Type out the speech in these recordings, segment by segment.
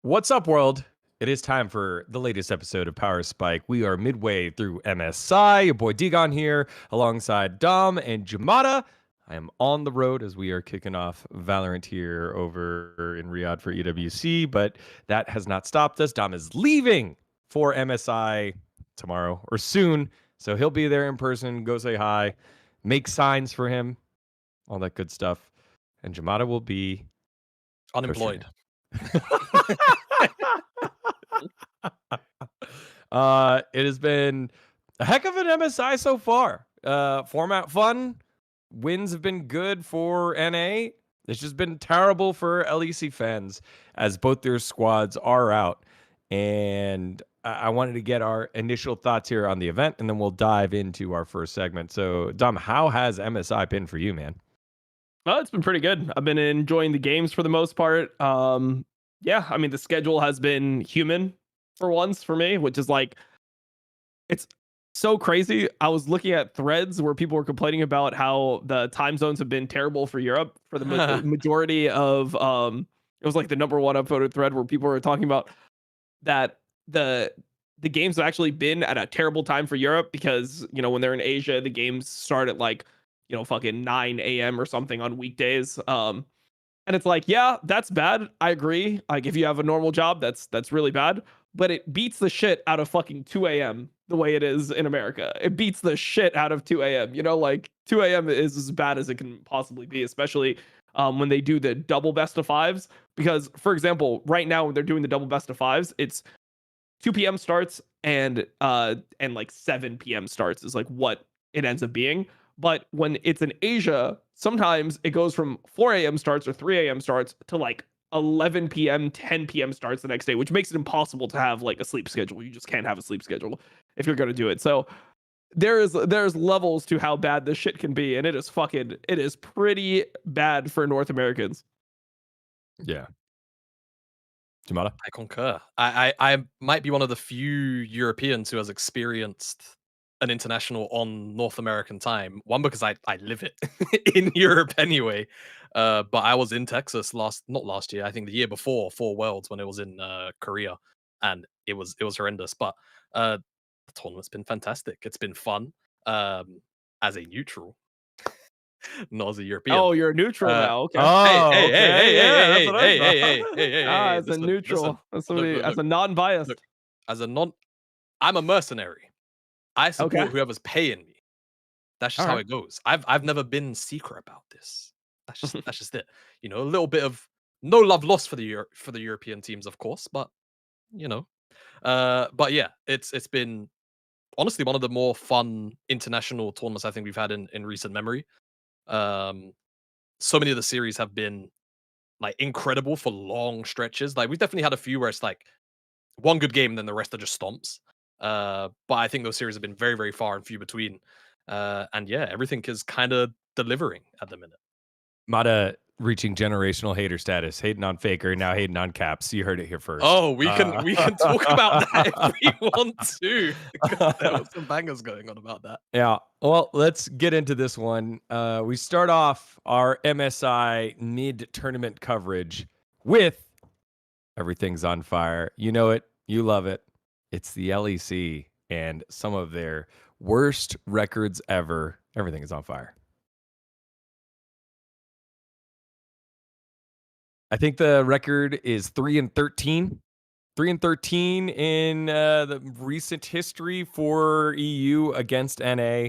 What's up, world? It is time for the latest episode of Power Spike. We are midway through MSI. Your boy dGon here, alongside Dom and Jamada. I am on the road as we are kicking off Valorant here over in Riyadh for EWC, but that has not stopped us. Dom is leaving for MSI tomorrow or soon, so he'll be there in person. Go say hi, make signs for him, all that good stuff. And Jamada will be unemployed. It has been a heck of an MSI so far. Format fun. Wins have been good for NA. It's just been terrible for LEC fans as both their squads are out. And I wanted to get our initial thoughts here on the event, and then we'll dive into our first segment. So, Dom, how has MSI been for you, man? Well, it's been pretty good. I've been enjoying the games for the most part. Yeah, I mean, the schedule has been human for once for me, which is like, it's so crazy. I was looking at threads where people were complaining about how the time zones have been terrible for Europe for the majority of, it was like the number one upvoted thread where people were talking about that the games have actually been at a terrible time for Europe because, you know, when they're in Asia, the games start at like, you know, fucking 9 a.m. or something on weekdays. And it's like, yeah, that's bad. I agree. Like, if you have a normal job, that's really bad. But it beats the shit out of fucking 2 a.m. the way it is in America. It beats the shit out of 2 a.m. You know, like 2 a.m. is as bad as it can possibly be, especially when they do the double best of fives. Because, for example, right now when they're doing the double best of fives, it's 2 p.m. starts and like 7 p.m. starts is like what it ends up being. But when it's in Asia, sometimes it goes from 4 a.m. starts or 3 a.m. starts to like 11 p.m., 10 p.m. starts the next day, which makes it impossible to have like a sleep schedule. You just can't have a sleep schedule if you're going to do it. So there's levels to how bad this shit can be, and it is pretty bad for North Americans. Yeah. Jamada? I concur. I might be one of the few Europeans who has experienced an international on North American time. One, because I live it in Europe anyway. But I was in Texas not last year, I think the year before, for Worlds, when it was in Korea, and it was horrendous. But the tournament's been fantastic. It's been fun. As a neutral, not as a European. Oh, you're a neutral now. Okay. Oh, hey. As a neutral, as a non-biased, I'm a mercenary. I support whoever's paying me. That's just how it goes. I've never been secret about this. That's just it. You know, a little bit of no love lost for the European teams, of course, but you know. But yeah, it's been honestly one of the more fun international tournaments I think we've had in recent memory. So many of the series have been like incredible for long stretches. Like we've definitely had a few where it's like one good game, and then the rest are just stomps. But I think those series have been very, very far and few between. And yeah, everything is kind of delivering at the minute. Mata reaching generational hater status, hating on Faker, now hating on Caps. You heard it here first. Oh, we can talk about that if we want to. There was some bangers going on about that. Yeah. Well, let's get into this one. We start off our MSI mid-tournament coverage with Everything's on Fire. You know it. You love it. It's the LEC and some of their worst records ever. Everything is on fire. I think the record is 3-13. 3-13 in the recent history for EU against NA.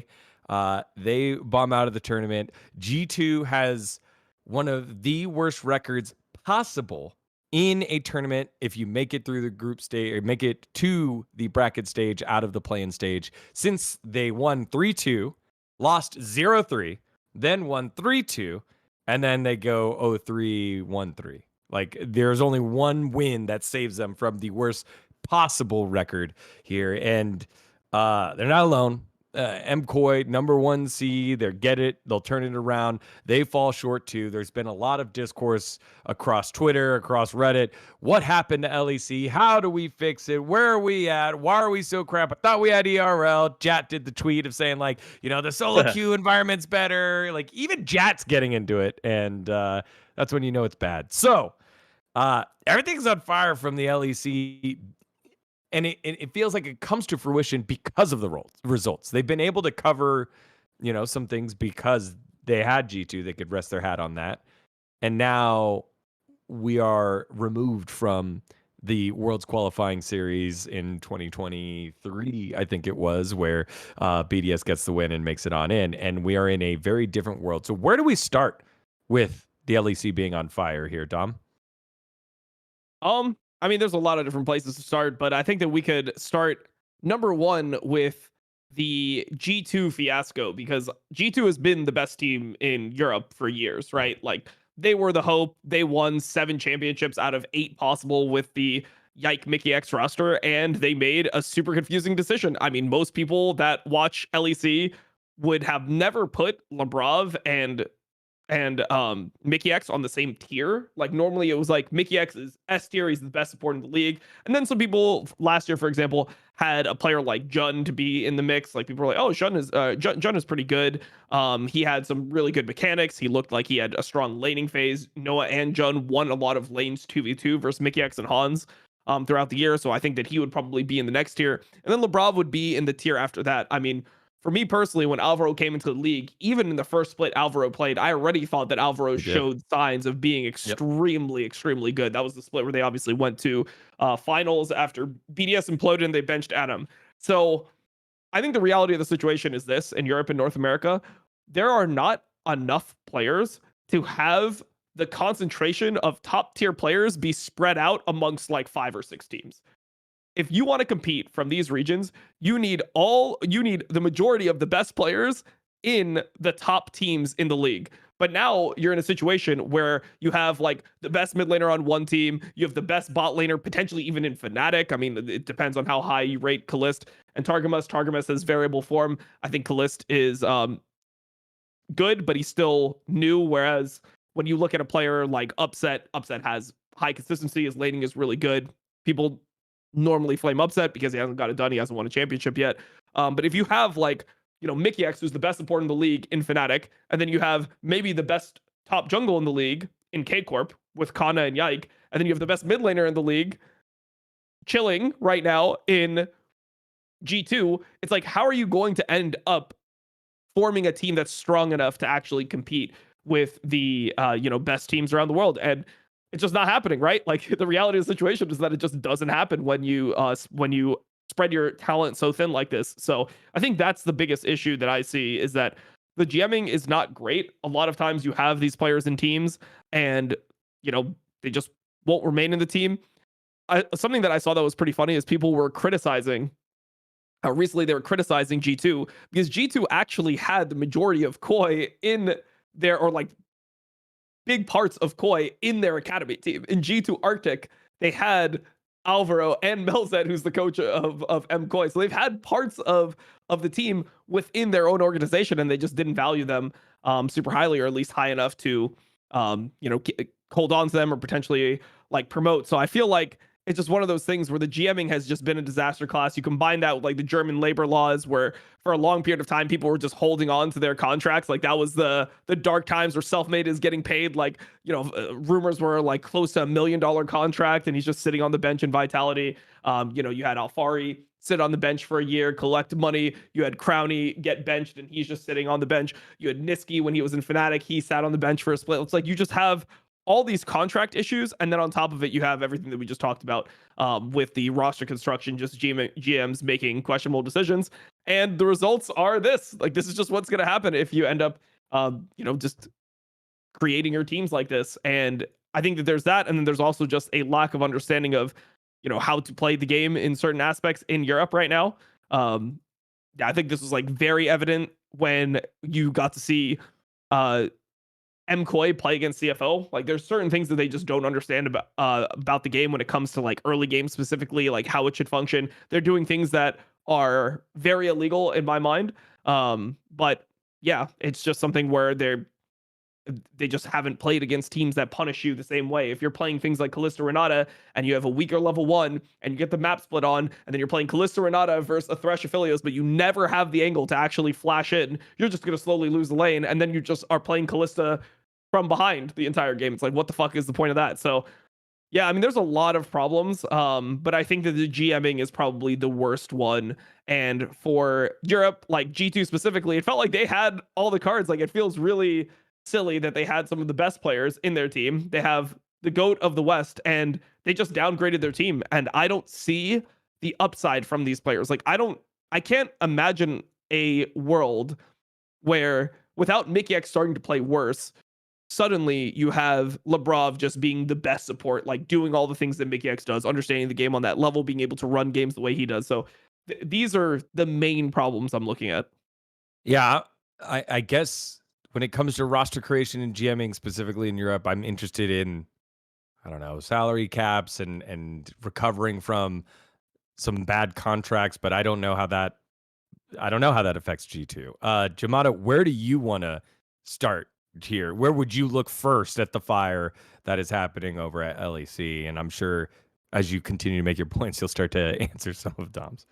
They bomb out of the tournament. G2 has one of the worst records possible in a tournament if you make it through the group stage or make it to the bracket stage out of the play-in stage, since they won 3-2, lost 0-3, then won 3-2, and then they go 0-3, 1-3. Like, there's only one win that saves them from the worst possible record here, and they're not alone. MKOI, number 1 seed, they get it, they'll turn it around. They fall short too. There's been a lot of discourse across Twitter, across Reddit. What happened to LEC? How do we fix it? Where are we at? Why are we so crap? I thought we had ERL. Jat did the tweet of saying, like, you know, the solo queue environment's better. Like, even Jat's getting into it, and that's when you know it's bad. So Everything's on fire from the LEC, and it feels like it comes to fruition because of the results. They've been able to cover, some things because they had G2. They could rest their hat on that. And now we are removed from the Worlds qualifying series in 2023, I think it was, where BDS gets the win and makes it on in. And we are in a very different world. So where do we start with the LEC being on fire here, Dom? I mean, there's a lot of different places to start, but I think that we could start number one with the G2 fiasco, because G2 has been the best team in Europe for years, right? Like, they were the hope. They won 7 championships out of 8 possible with the Yike Mickey X roster, and they made a super confusing decision. I mean, most people that watch LEC would have never put Labrov and Mickey X on the same tier. Like, normally it was like Mickey X is S tier, he's the best support in the league. And then some people last year, for example, had a player like Jun to be in the mix. Like, people were like, oh, Jun is pretty good. He had some really good mechanics. He looked like he had a strong laning phase. Noah and Jun won a lot of lanes 2v2 versus Mickey X and Hans throughout the year. So I think that he would probably be in the next tier. And then Labrov would be in the tier after that. I mean, for me personally, when Alvaro came into the league, even in the first split Alvaro played, I already thought that Alvaro showed signs of being extremely good. That was the split where they obviously went to finals after BDS imploded and they benched Adam. So I think the reality of the situation is this: in Europe and North America, there are not enough players to have the concentration of top tier players be spread out amongst like 5 or 6 teams. If you want to compete from these regions, you need the majority of the best players in the top teams in the league. But now you're in a situation where you have like the best mid laner on one team, you have the best bot laner, potentially even in Fnatic. I mean, it depends on how high you rate Kalist and Targamas. Targamas has variable form. I think Kalist is good, but he's still new. Whereas when you look at a player like Upset has high consistency. His laning is really good. People normally flame Upset because he hasn't got it done. He hasn't won a championship yet. But if you have like, Mickey X, who's the best support in the league in Fnatic, and then you have maybe the best top jungle in the league in K-Corp with Kana and Yike, and then you have the best mid laner in the league chilling right now in G2, it's like, how are you going to end up forming a team that's strong enough to actually compete with the best teams around the world? And it's just not happening, right? Like, the reality of the situation is that it just doesn't happen when you spread your talent so thin like this. So I think that's the biggest issue that I see, is that the GMing is not great. A lot of times you have these players in teams and, they just won't remain in the team. Something that I saw that was pretty funny is people were criticizing recently, they were criticizing G2 because G2 actually had the majority of KOI in their, or like big parts of KOI in their academy team. In G2 Arctic, they had Alvaro and Melzet, who's the coach of MKOI. So they've had parts of the team within their own organization, and they just didn't value them super highly, or at least high enough to hold on to them or potentially like promote. So I feel like it's just one of those things where the GMing has just been a disaster class. You combine that with like the German labor laws, where for a long period of time people were just holding on to their contracts. Like, that was the dark times where Selfmade is getting paid like, rumors were like close to $1 million contract, and he's just sitting on the bench in Vitality. You had Alfari sit on the bench for a year, collect money. You had Crowny get benched and he's just sitting on the bench. You had Niski when he was in Fnatic, he sat on the bench for a split. It's like you just have all these contract issues, and then on top of it, you have everything that we just talked about with the roster construction, just GMs making questionable decisions, and the results are this. Like, this is just what's going to happen if you end up, just creating your teams like this. And I think that there's that, and then there's also just a lack of understanding of, how to play the game in certain aspects in Europe right now. I think this was like very evident when you got to see MKOI play against CFO. Like, there's certain things that they just don't understand about the game when it comes to like early game specifically, like how it should function. They're doing things that are very illegal in my mind. But yeah, it's just something where they just haven't played against teams that punish you the same way. If you're playing things like Kalista Renata and you have a weaker level 1 and you get the map split on, and then you're playing Kalista Renata versus a Thresh Aphelios, but you never have the angle to actually flash in, you're just going to slowly lose the lane, and then you just are playing Kalista from behind the entire game. It's like, what the fuck is the point of that? So Yeah, I mean, there's a lot of problems, but I think that the GMing is probably the worst one. And for Europe, like G2 specifically, it felt like they had all the cards. Like, it feels really silly that they had some of the best players in their team. They have the GOAT of the West, and they just downgraded their team. And I don't see the upside from these players. Like, I can't imagine a world where without Mickey X starting to play worse, suddenly you have Labrov just being the best support, like doing all the things that Mickey X does, understanding the game on that level, being able to run games the way he does. So these are the main problems I'm looking at. Yeah, I guess when it comes to roster creation and GMing specifically in Europe, I'm interested in, I don't know, salary caps and recovering from some bad contracts, but I don't know how that affects G2. Jamada, where do you want to start here? Where would you look first at the fire that is happening over at LEC? And I'm sure as you continue to make your points, you'll start to answer some of Dom's.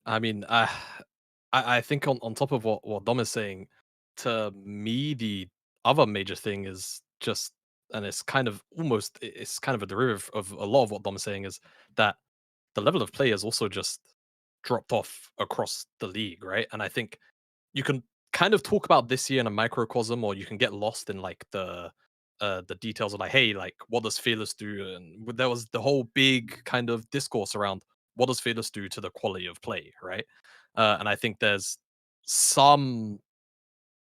I mean, I think on top of what Dom is saying, to me, the other major thing is just, and it's kind of it's kind of a derivative of a lot of what Dom is saying, is that the level of play has also just dropped off across the league, right? And I think you can kind of talk about this year in a microcosm, or you can get lost in like the details of like, hey, like what does Fearless do? And there was the whole big kind of discourse around what does Fearless do to the quality of play, right? And I think there's some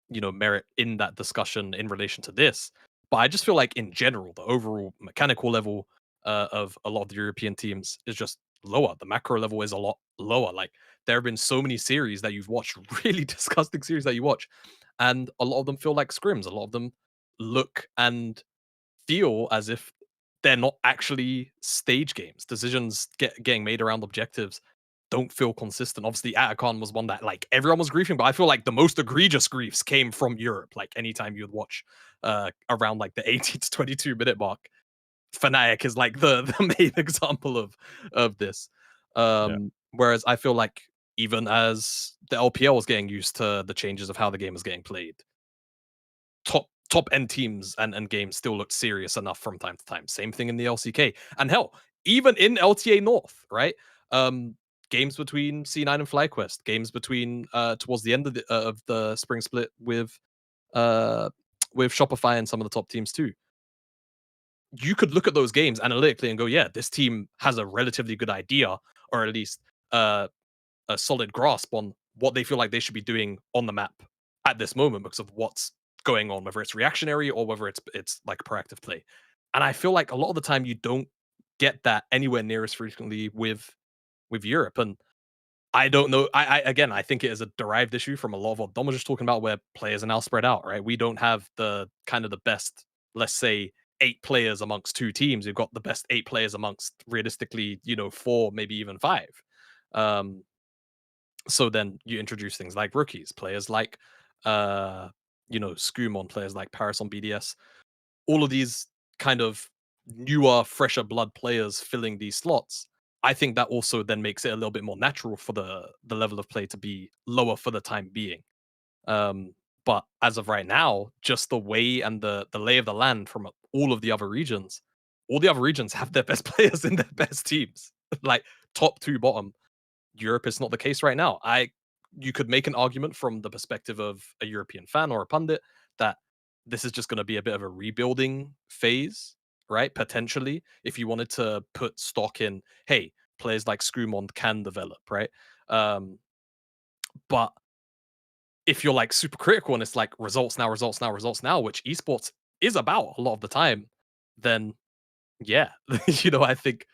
merit in that discussion in relation to this, but I just feel like in general the overall mechanical level of a lot of the European teams is just lower. The macro level is a lot lower. Like there have been so many series that you've watched, really disgusting series that you watch, and a lot of them feel like scrims. A lot of them look and feel as if they're not actually stage games. Decisions getting made around objectives don't feel consistent. Obviously, Atacon was one that like everyone was griefing, but I feel like the most egregious griefs came from Europe. Like anytime you'd watch around like the 18 to 22 minute mark, Fnatic is like the main example of this. Whereas I feel like even as the LPL was getting used to the changes of how the game is getting played, top end teams and games still looked serious enough from time to time. Same thing in the LCK, and hell, even in LTA North, right? Games between C9 and FlyQuest, games between towards the end of the spring split with Shopify and some of the top teams too. You could look at those games analytically and go, yeah, this team has a relatively good idea, or at least a solid grasp on what they feel like they should be doing on the map at this moment because of what's going on, whether it's reactionary or whether it's like proactive play. And I feel like a lot of the time you don't get that anywhere near as frequently with Europe. And I don't know. I think it is a derived issue from a lot of what Dom was just talking about, where players are now spread out, right? We don't have the kind of the best, let's say, 8 players amongst 2 teams. We've got the best 8 players amongst realistically, 4, maybe even 5. So then you introduce things like rookies, players like Skumon, players like Paris on BDS, all of these kind of newer, fresher blood players filling these slots. I think that also then makes it a little bit more natural for the level of play to be lower for the time being. But as of right now, just the way and the lay of the land from all of the other regions, all the other regions have their best players in their best teams, like top to bottom. Europe is not the case right now. You could make an argument from the perspective of a European fan or a pundit that this is just going to be a bit of a rebuilding phase, right? Potentially, if you wanted to put stock in, hey, players like Skumon can develop, right? But if you're like super critical and it's like results now, results now, results now, which esports is about a lot of the time, then yeah, I think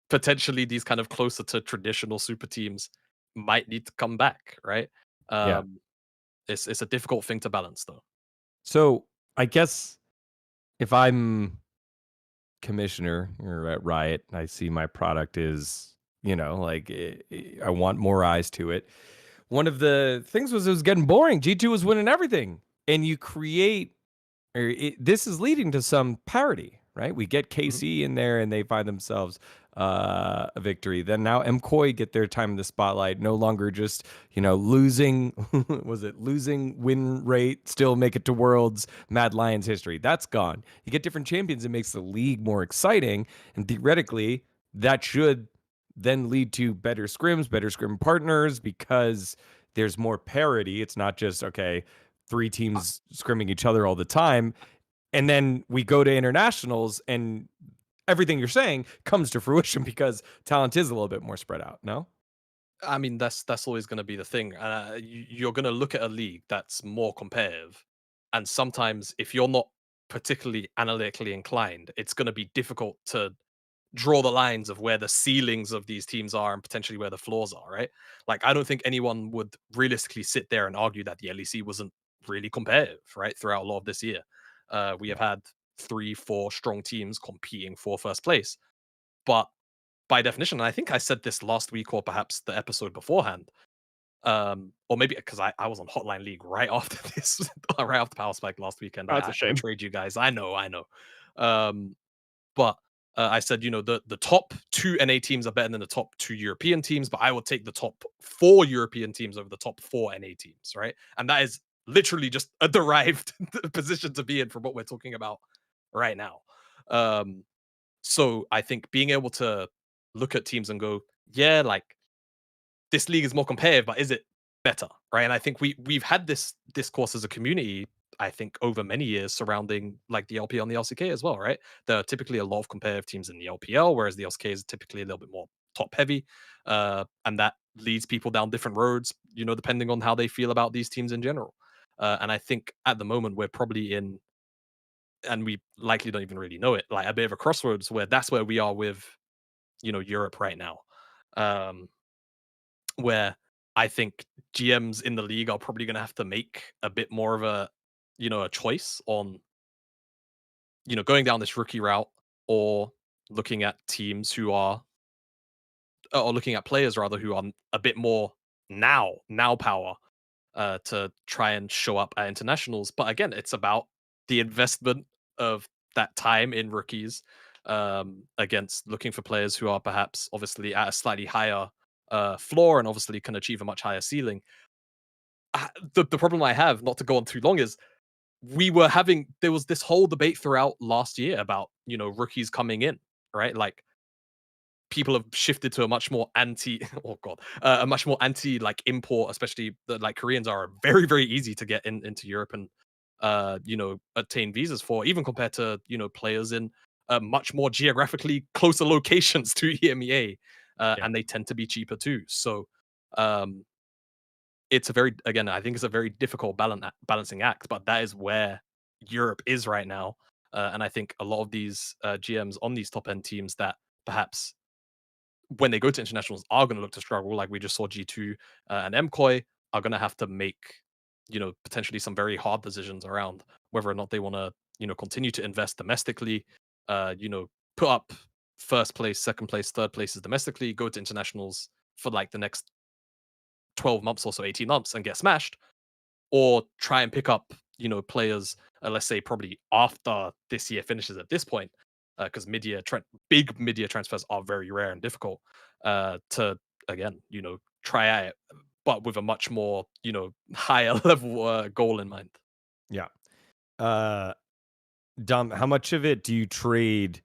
potentially these kind of closer to traditional super teams might need to come back, right? Yeah. It's a difficult thing to balance though. So I guess if I'm commissioner or at Riot, I see my product is, I want more eyes to it. One of the things was it was getting boring. G2 was winning everything. And you create, this is leading to some parity, right? We get KC in there and they find themselves a victory. Then now MKOI get their time in the spotlight, no longer just, losing, losing win rate, still make it to Worlds, Mad Lions history. That's gone. You get different champions, it makes the league more exciting. And theoretically, that should then lead to better scrims, better scrim partners, because there's more parity. It's not just, okay, 3 teams scrimming each other all the time. And then we go to internationals and everything you're saying comes to fruition because talent is a little bit more spread out, no? I mean, that's always going to be the thing. You're going to look at a league that's more competitive, and sometimes if you're not particularly analytically inclined, it's going to be difficult to draw the lines of where the ceilings of these teams are and potentially where the floors are, right? Like, I don't think anyone would realistically sit there and argue that the LEC wasn't really competitive, right? Throughout a lot of this year, we have had 3-4 strong teams competing for first place, but by definition, and I think I said this last week or perhaps the episode beforehand, or maybe because I was on Hotline League right after this, right after Power Spike last weekend. That's a I shame. betrayed you guys. I know. But I said, the top 2 NA teams are better than the top 2 European teams, but I will take the top 4 European teams over the top 4 NA teams, right? And that is literally just a derived position to be in from what we're talking about right now. So I think being able to look at teams and go, yeah, like this league is more competitive, but is it better, right? And I think we've had this discourse as a community, I think, over many years surrounding like the LPL and the LCK as well, right? There are typically a lot of competitive teams in the LPL, whereas the LCK is typically a little bit more top heavy, and that leads people down different roads, depending on how they feel about these teams in general. And I think at the moment we're probably in, and we likely don't even really know it, like a bit of a crossroads where that's where we are with, Europe right now. Um, where I think GMs in the league are probably going to have to make a bit more of a choice on, going down this rookie route or looking at teams who are, or looking at players rather, who are a bit more now power, to try and show up at internationals. But again, it's about the investment of that time in rookies, against looking for players who are perhaps obviously at a slightly higher floor and obviously can achieve a much higher ceiling. The problem I have, not to go on too long, is there was this whole debate throughout last year about, rookies coming in, right? Like, people have shifted to a much more anti oh god, a much more anti like import, especially the like Koreans are very, very easy to get into Europe and obtain visas for, even compared to, players in much more geographically closer locations to EMEA, and they tend to be cheaper too. So um it's a very, again, I think it's a very difficult balancing act, but that is where Europe is right now. And I think a lot of these GMs on these top end teams that perhaps when they go to internationals are going to look to struggle, like we just saw G2 and MKOI are going to have to make, potentially some very hard decisions around whether or not they want to, continue to invest domestically, put up first place, second place, third places domestically, go to internationals for like the next 12 months or so, 18 months and get smashed, or try and pick up, players, let's say probably after this year finishes at this point, because big mid-year transfers are very rare and difficult, to again, try out, but with a much more, higher level goal in mind. Yeah. Dom, how much of it do you trade,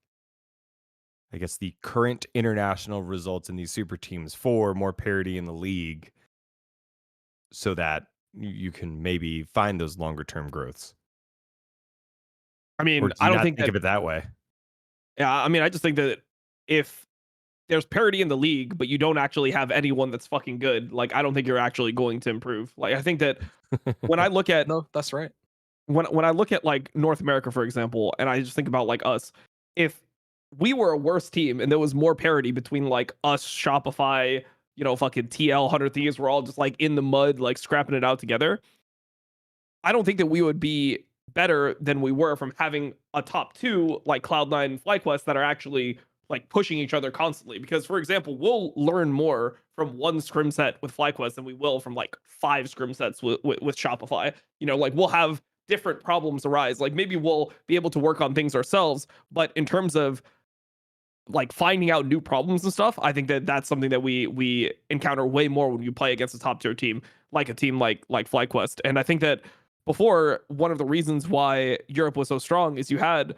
I guess, the current international results in these super teams for more parity in the league so that you can maybe find those longer term growths? I Or mean, do I you don't not think think that. of it that way? Yeah, I mean, I just think that if there's parity in the league, but you don't actually have anyone that's fucking good, like I don't think you're actually going to improve. Like I think that when I look at No, that's right. when I look at like North America, for example, and I just think about like us, if we were a worse team and there was more parity between like us, Shopify, fucking TL, 100 Thieves, we're all just like in the mud, like scrapping it out together. I don't think that we would be better than we were from having a top 2 like Cloud9 and FlyQuest that are actually like pushing each other constantly. Because, for example, we'll learn more from one scrim set with FlyQuest than we will from like 5 scrim sets with Shopify. Like we'll have different problems arise. Like maybe we'll be able to work on things ourselves, but in terms of like finding out new problems and stuff, I think that that's something that we encounter way more when you play against a top tier team, like a team like FlyQuest. And I think that before, one of the reasons why Europe was so strong is you had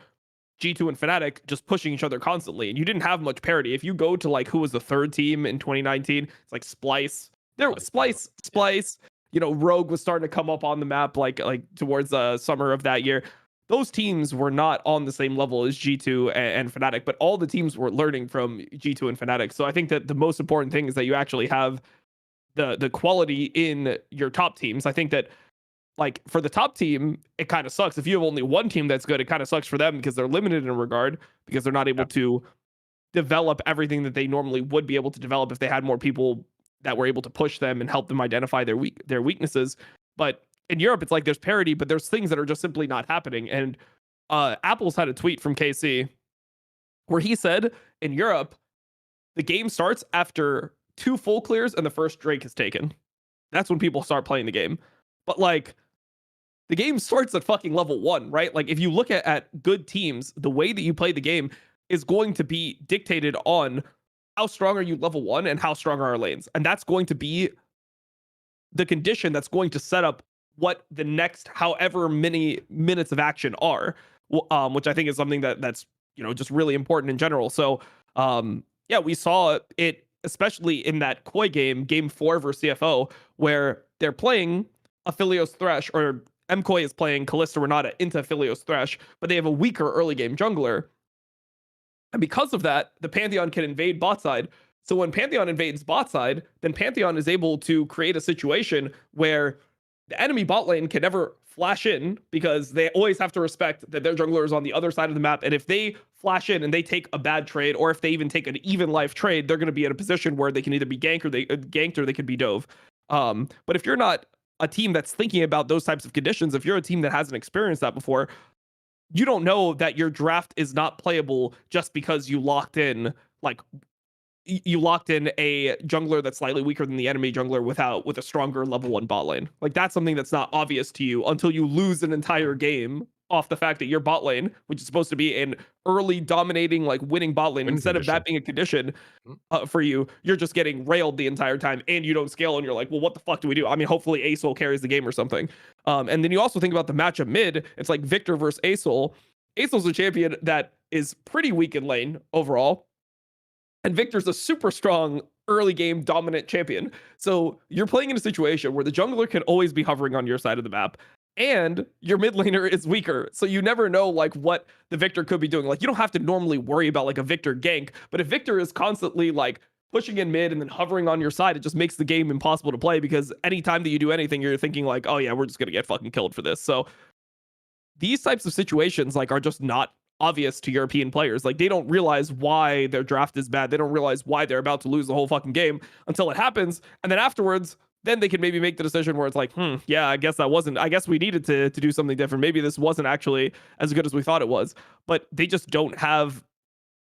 G2 and Fnatic just pushing each other constantly, and you didn't have much parity. If you go to like who was the third team in 2019, it's like Splice. There was Splice. You know, Rogue was starting to come up on the map like towards the summer of that year. Those teams were not on the same level as G2 and Fnatic, but all the teams were learning from G2 and Fnatic. So I think that the most important thing is that you actually have the quality in your top teams. I think that like for the top team, it kind of sucks. If you have only one team that's good, it kind of sucks for them because they're limited in a regard, because they're not able to develop everything that they normally would be able to develop if they had more people that were able to push them and help them identify their weaknesses. But in Europe, it's like there's parity, but there's things that are just simply not happening. And Apple's had a tweet from KC where he said in Europe, the game starts after 2 full clears and the first Drake is taken. That's when people start playing the game. But like the game starts at fucking level 1, right? Like if you look at good teams, the way that you play the game is going to be dictated on how strong are you level 1 and how strong are our lanes. And that's going to be the condition that's going to set up what the next however many minutes of action are, which I think is something that's, you know, just really important in general. So yeah, we saw it especially in that KOI game 4 versus CFO, where they're playing Aphelios Thresh, or MKOI is playing Kalista Renata into Aphelios Thresh, but they have a weaker early game jungler. And because of that, the Pantheon can invade bot side. So when Pantheon invades bot side, then Pantheon is able to create a situation where the enemy bot lane can never flash in, because they always have to respect that their jungler is on the other side of the map. And if they flash in and they take a bad trade, or if they even take an even life trade, they're going to be in a position where they can either be ganked or they could be dove. But if you're not a team that's thinking about those types of conditions, if you're a team that hasn't experienced that before, you don't know that your draft is not playable just because you locked in a jungler that's slightly weaker than the enemy jungler with a stronger level 1 bot lane. Like that's something that's not obvious to you until you lose an entire game off the fact that your bot lane, which is supposed to be an early dominating, like winning bot lane, instead of that being a condition for you, you're just getting railed the entire time and you don't scale, and you're like, well, what the fuck do we do? I mean, hopefully Asol carries the game or something. And then you also think about the matchup mid. It's like Victor versus Asol. Asol's a champion that is pretty weak in lane overall, and Victor's a super strong early game dominant champion. So you're playing in a situation where the jungler can always be hovering on your side of the map, and your mid laner is weaker. So you never know like what the Victor could be doing. Like you don't have to normally worry about like a Victor gank, but if Victor is constantly like pushing in mid and then hovering on your side, it just makes the game impossible to play, because anytime that you do anything, you're thinking like, oh yeah, we're just going to get fucking killed for this. So these types of situations like are just not obvious to European players. Like they don't realize why their draft is bad. They don't realize why they're about to lose the whole fucking game until it happens. And then afterwards, then they can maybe make the decision where it's like, yeah, I guess we needed to do something different. Maybe this wasn't actually as good as we thought it was. But they just don't have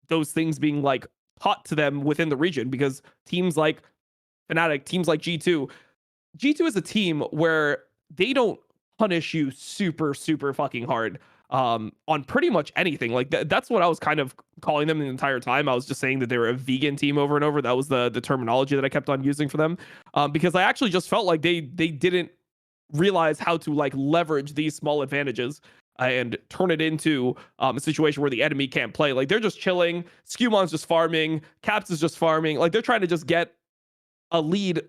those things being like taught to them within the region, because teams like Fnatic, teams like G2 is a team where they don't punish you super, super fucking hard on pretty much anything. Like that's what I was kind of calling them the entire time. I was just saying that they were a vegan team over and over. That was the terminology that I kept on using for them, because I actually just felt like they didn't realize how to like leverage these small advantages and turn it into a situation where the enemy can't play. Like they're just chilling, Scumon's just farming, Caps is just farming. Like they're trying to just get a lead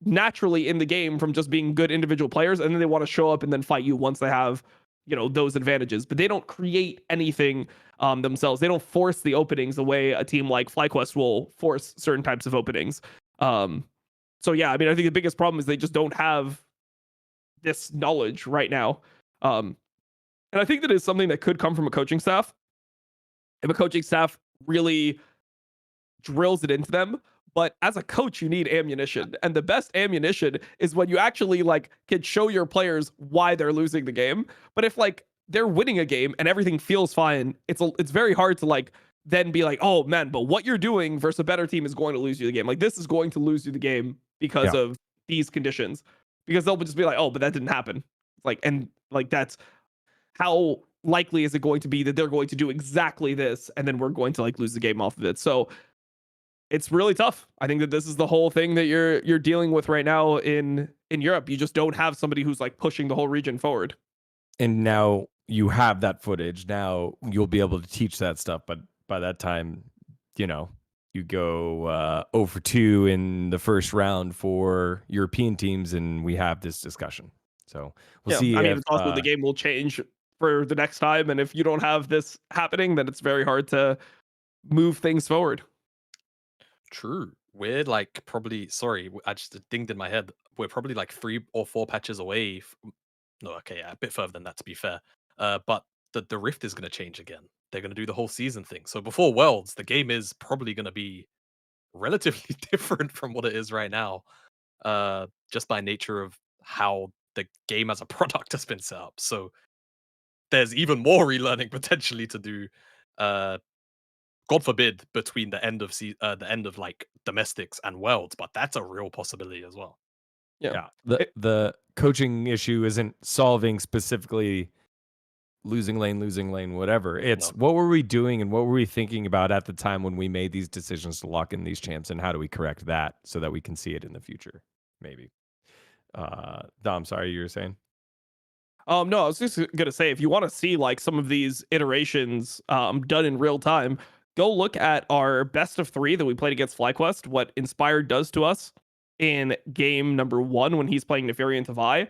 naturally in the game from just being good individual players, and then they want to show up and then fight you once they have, you know, those advantages. But they don't create anything themselves. They don't force the openings the way a team like FlyQuest will force certain types of openings. So yeah, I mean, I think the biggest problem is they just don't have this knowledge right now. And I think that is something that could come from a coaching staff. If a coaching staff really drills it into them. But as a coach, you need ammunition, and the best ammunition is when you actually like can show your players why they're losing the game. But if like they're winning a game and everything feels fine, it's very hard to like then be like, oh man, but what you're doing versus a better team is going to lose you the game. Like this is going to lose you the game because of these conditions, because they'll just be like, oh, but that didn't happen. It's like, and Like, that's how likely is it going to be that they're going to do exactly this, and then we're going to like lose the game off of it. So it's really tough. I think that this is the whole thing that you're dealing with right now in Europe. You just don't have somebody who's like pushing the whole region forward. And now you have that footage. Now you'll be able to teach that stuff. But by that time, you know, you go 0 for 2 in the first round for European teams, and we have this discussion. So we'll see. I mean, if, it's also the game will change for the next time, and if you don't have this happening, then it's very hard to move things forward. True. We're like probably sorry, I just dinged in my head. We're probably like 3 or 4 patches away. No, okay, yeah, a bit further than that to be fair. But the Rift is going to change again. They're going to do the whole season thing. So before Worlds, the game is probably going to be relatively different from what it is right now. Just by nature of how the game as a product has been set up. So there's even more relearning potentially to do. God forbid between the end of like domestics and worlds, but that's a real possibility as well. Yeah. The coaching issue isn't solving specifically losing lane, whatever. It's what were we doing and what were we thinking about at the time when we made these decisions to lock in these champs, and how do we correct that so that we can see it in the future? Maybe. Dom, sorry, you were saying? No, I was just gonna say, if you want to see like some of these iterations done in real time, go look at our best of 3 that we played against FlyQuest. What Inspired does to us in game number 1 when he's playing Neferi into Vi,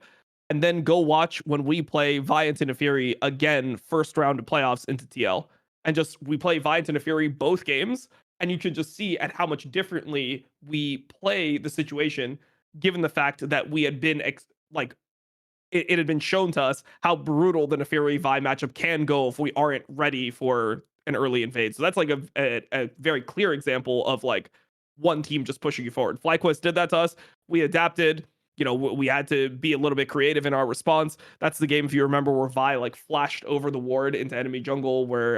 and then go watch when we play Vi into Neferi again, first round of playoffs into TL, and just we play Vi into Neferi both games, and you can just see at how much differently we play the situation, given the fact that we had been it had been shown to us how brutal the Neferi Vi matchup can go if we aren't ready for an early invade. So that's like a very clear example of like one team just pushing you forward. FlyQuest did that to us. We adapted. You know, we had to be a little bit creative in our response. That's the game, if you remember, where Vi like flashed over the ward into enemy jungle where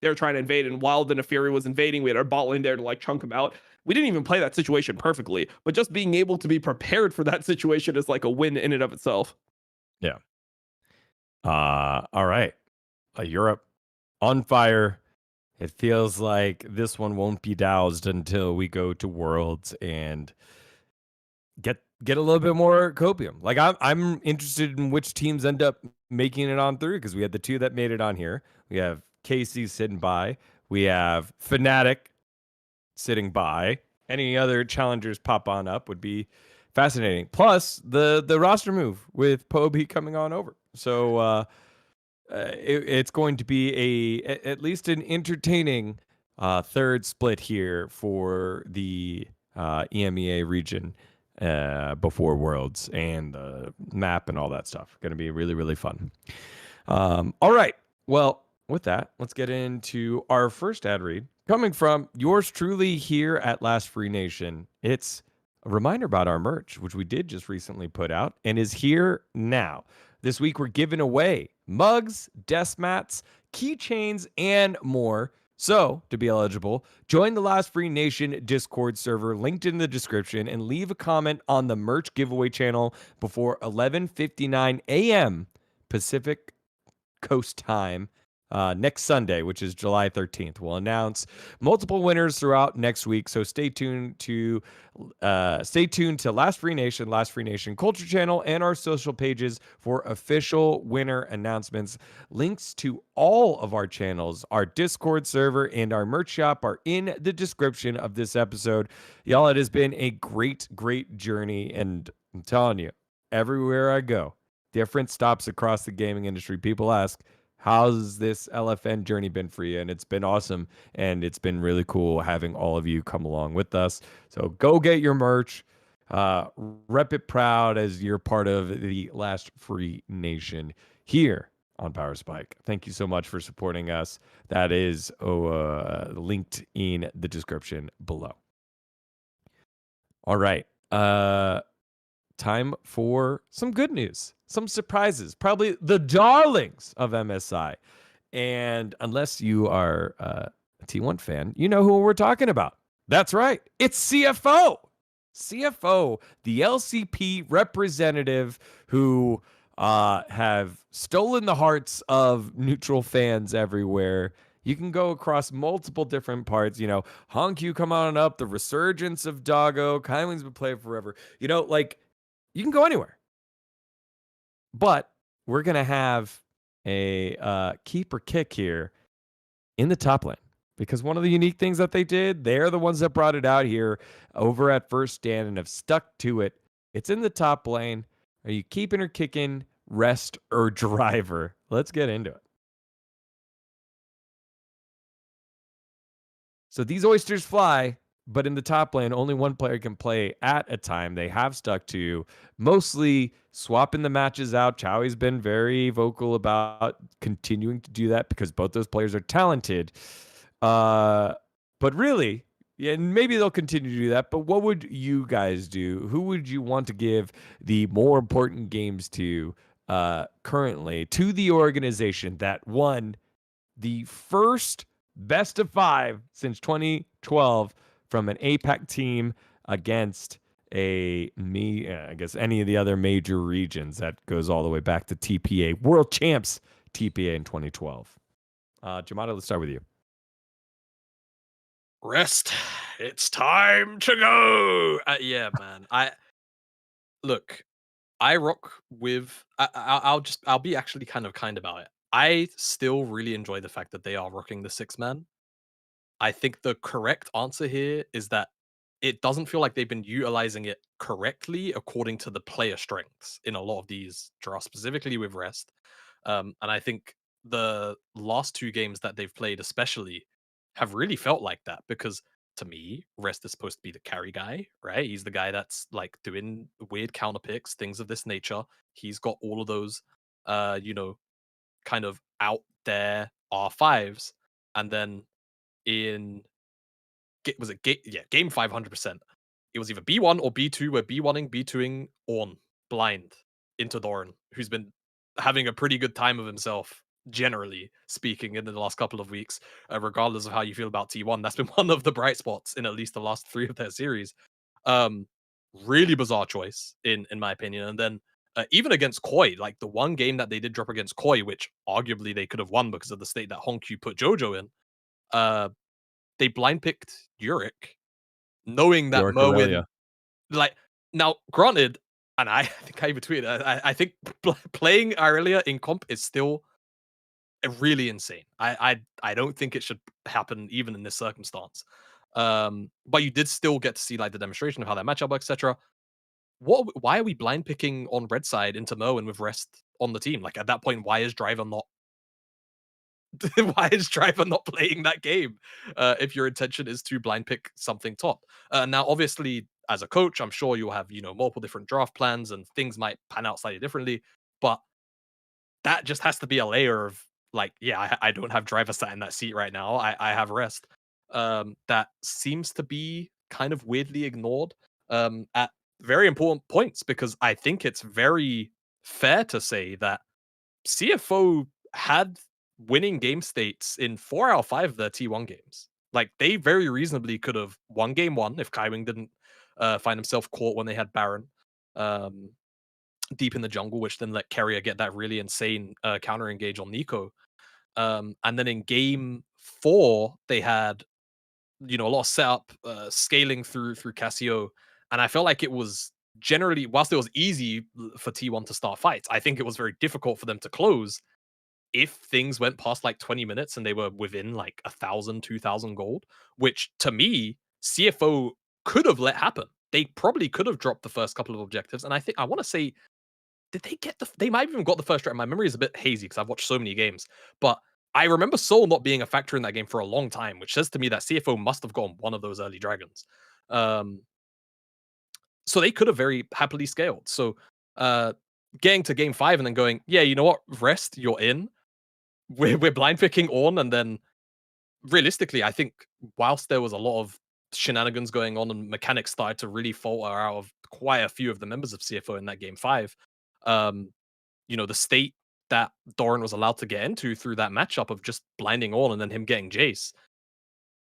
they were trying to invade, and while the Neferi was invading, we had our bot lane there to like chunk him out. We didn't even play that situation perfectly, but just being able to be prepared for that situation is like a win in and of itself. Yeah. All right. Europe on fire. It feels like this one won't be doused until we go to Worlds and get a little bit more copium. Like I'm interested in which teams end up making it on through, because we had the 2 that made it on here. We have KC sitting by. We have Fnatic sitting by. Any other challengers pop on up would be fascinating. Plus the roster move with Poby coming on over. So it's going to be at least an entertaining third split here for the EMEA region before Worlds, and the map and all that stuff. Going to be really, really fun. All right. Well, with that, let's get into our first ad read coming from yours truly here at Last Free Nation. It's a reminder about our merch, which we did just recently put out and is here now. This week, we're giving away mugs, desk mats, keychains, and more. So, to be eligible, join the Last Free Nation Discord server linked in the description and leave a comment on the merch giveaway channel before 11:59 a.m. Pacific Coast time next Sunday, which is July 13th. We'll announce multiple winners throughout next week, so stay tuned to Last Free Nation Culture Channel, and our social pages for official winner announcements. Links to all of our channels, our Discord server, and our merch shop are in the description of this episode. Y'all, it has been a great journey, and I'm telling you, everywhere I go, different stops across the gaming industry, people ask, how's this LFN journey been for you? And it's been awesome. And it's been really cool having all of you come along with us. So go get your merch. Rep it proud as you're part of the Last Free Nation here on Power Spike. Thank you so much for supporting us. That is linked in the description below. All right. Time for some good news, some surprises, probably the darlings of MSI. And unless you are a T1 fan, you know who we're talking about. That's right. It's CFO. CFO, the LCP representative who have stolen the hearts of neutral fans everywhere. You can go across multiple different parts. Honkyu come on up, the resurgence of Doggo, Kyling's been playing forever. Like, you can go anywhere. But we're going to have a keeper kick here in the top lane. Because one of the unique things that they did, they're the ones that brought it out here over at First Stand and have stuck to it. It's in the top lane. Are you keeping or kicking, rest, or driver? Let's get into it. So these oysters fly, but in the top lane, only one player can play at a time. They have stuck to mostly swapping the matches out. Chowie's been very vocal about continuing to do that because both those players are talented. But really, yeah, maybe they'll continue to do that. But what would you guys do? Who would you want to give the more important games to currently to the organization that won the first best of 5 since 2012 from an APAC team against I guess any of the other major regions? That goes all the way back to TPA, world champs TPA in 2012. Jamada, let's start with you. Rest. It's time to go. Yeah, man. I rock with. I'll be actually kind about it. I still really enjoy the fact that they are rocking the 6-man. I think the correct answer here is that it doesn't feel like they've been utilizing it correctly according to the player strengths in a lot of these drafts, specifically with Rest. And I think the last 2 games that they've played, especially, have really felt like that because to me, Rest is supposed to be the carry guy, right? He's the guy that's like doing weird counter picks, things of this nature. He's got all of those, kind of out there R5s, and then in game 500%. It was either B1 or B2, where B1ing, B2ing Ornn blind into Thorne, who's been having a pretty good time of himself, generally speaking, in the last couple of weeks, regardless of how you feel about T1. That's been one of the bright spots in at least the last 3 of their series. Really bizarre choice, in my opinion. And then even against Koi, like the one game that they did drop against Koi, which arguably they could have won because of the state that Honkyu put Jojo in, they blind picked Yurik, knowing that York Merwin, Aurelia. like, now granted, and I think I even tweeted, I think playing Aurelia in comp is still really insane. I don't think it should happen even in this circumstance. But you did still get to see like the demonstration of how that matchup works, etc. Why are we blind picking on red side into Merwin with Rest on the team? Like at that point, why is Driver not why is Driver not playing that game if your intention is to blind pick something top? Now, obviously, as a coach, I'm sure you'll have multiple different draft plans and things might pan out slightly differently, but that just has to be a layer of like, yeah, I don't have Driver sat in that seat right now. I have Rest. That seems to be kind of weirdly ignored at very important points, because I think it's very fair to say that CFO had winning game states in 4 out of 5 of their T1 games. Like, they very reasonably could have won game 1 if Kaiwing didn't find himself caught when they had Baron deep in the jungle, which then let Carrier get that really insane counter engage on Nico. And then in game 4, they had a lot of setup, scaling through Casio, and I felt like it was generally, whilst it was easy for T1 to start fights, I think it was very difficult for them to close if things went past like 20 minutes and they were within like 1,000, 2,000 gold, which to me, CFO could have let happen. They probably could have dropped the first couple of objectives. And I want to say, did they get they might have even got the first round. My memory is a bit hazy because I've watched so many games, but I remember Soul not being a factor in that game for a long time, which says to me that CFO must have gotten one of those early dragons. So they could have very happily scaled. So getting to game 5 and then going, yeah, you know what, Rest, you're in. We're blind picking Ornn, and then realistically, I think whilst there was a lot of shenanigans going on and mechanics started to really falter out of quite a few of the members of CFO in that game 5, the state that Doran was allowed to get into through that matchup of just blinding Ornn and then him getting Jace,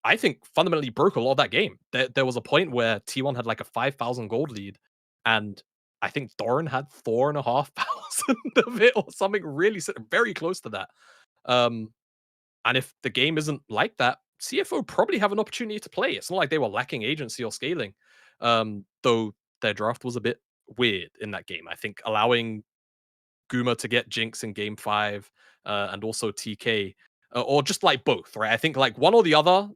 I think fundamentally broke a lot of that game. There was a point where T1 had like a 5,000 gold lead, and I think Thorne had 4,500 of it or something really very close to that. Um, and if the game isn't like that, CFO probably have an opportunity to play. It's not like they were lacking agency or scaling. Though their draft was a bit weird in that game. I think allowing Guma to get Jinx in game 5 and also TK, or just like both, right? I think like one or the other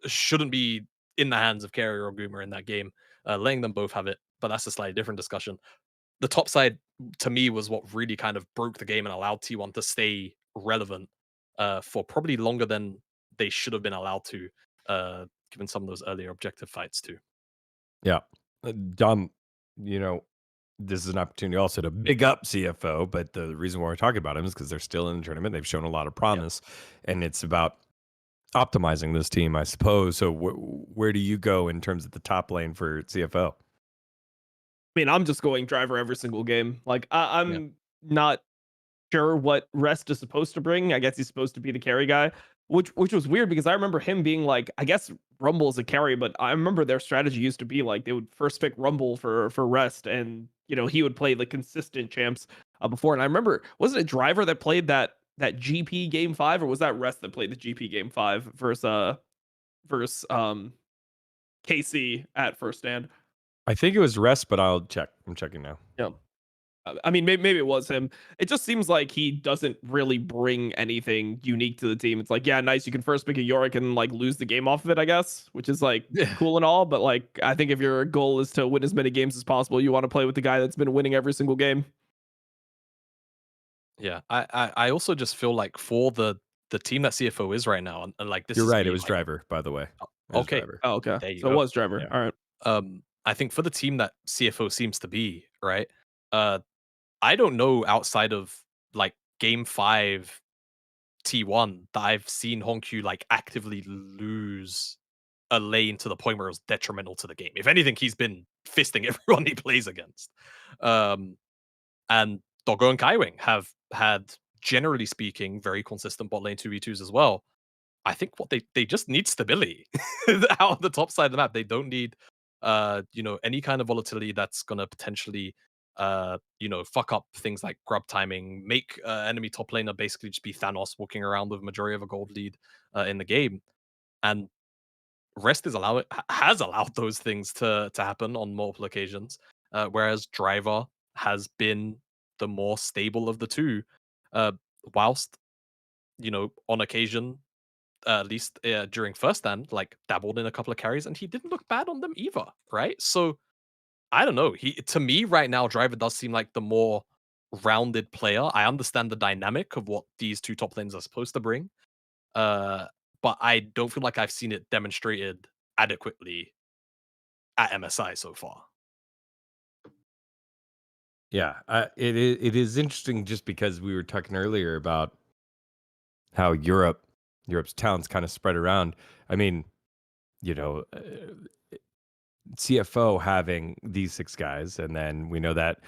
shouldn't be in the hands of Carrier or Guma in that game. Letting them both have it, but that's a slightly different discussion. The top side to me was what really kind of broke the game and allowed T1 to stay relevant for probably longer than they should have been allowed to, given some of those earlier objective fights too. Yeah. Dom, you know, this is an opportunity also to big up CFO, but the reason why we're talking about him is because they're still in the tournament. They've shown a lot of promise, and it's about optimizing this team, I suppose. So where do you go in terms of the top lane for CFO? I mean, I'm just going driver every single game. Like Yeah. I'm not sure what Rest is supposed to bring. I guess he's supposed to be the carry guy, which was weird because I remember him being like, I guess Rumble is a carry, but I remember their strategy used to be like they would first pick Rumble for Rest, and he would play the consistent champs before. And I remember, was it a driver that played that GP game 5, or was that Rest that played the GP game 5 versus KC at first stand? I think it was Rest, but I'll check. I'm checking now. Yeah. I mean, maybe it was him. It just seems like he doesn't really bring anything unique to the team. It's like, yeah, nice. You can first pick a Yorick and like lose the game off of it, I guess, which is like cool and all. But like, I think if your goal is to win as many games as possible, you want to play with the guy that's been winning every single game. Yeah, I also just feel like for the team that CFO is right now, and like this You're is right. me, It was like, Driver, by the way. It was okay, Driver. Oh, okay. there you So go. it was Driver. Yeah. All right. I think for the team that CFO seems to be, right? I don't know outside of like game 5 T1 that I've seen Honkyu like actively lose a lane to the point where it was detrimental to the game. If anything, he's been fisting everyone he plays against. And Doggo and Kaiwing have had, generally speaking, very consistent bot lane 2v2s as well. I think what they just need stability out of the top side of the map. They don't need any kind of volatility that's gonna potentially fuck up things like grub timing, make enemy top laner basically just be Thanos walking around with majority of a gold lead in the game. And Rest has allowed those things to happen on multiple occasions, whereas Driver has been the more stable of the two, uh, whilst on occasion, at least during first stand, like dabbled in a couple of carries, and he didn't look bad on them either, right? So I don't know. To me right now, Driver does seem like the more rounded player. I understand the dynamic of what these two top lanes are supposed to bring, uh, but I don't feel like I've seen it demonstrated adequately at MSI so far. Yeah, it is interesting just because we were talking earlier about how Europe's talents kind of spread around. I mean, you know, CFO having these 6 guys, and then we know that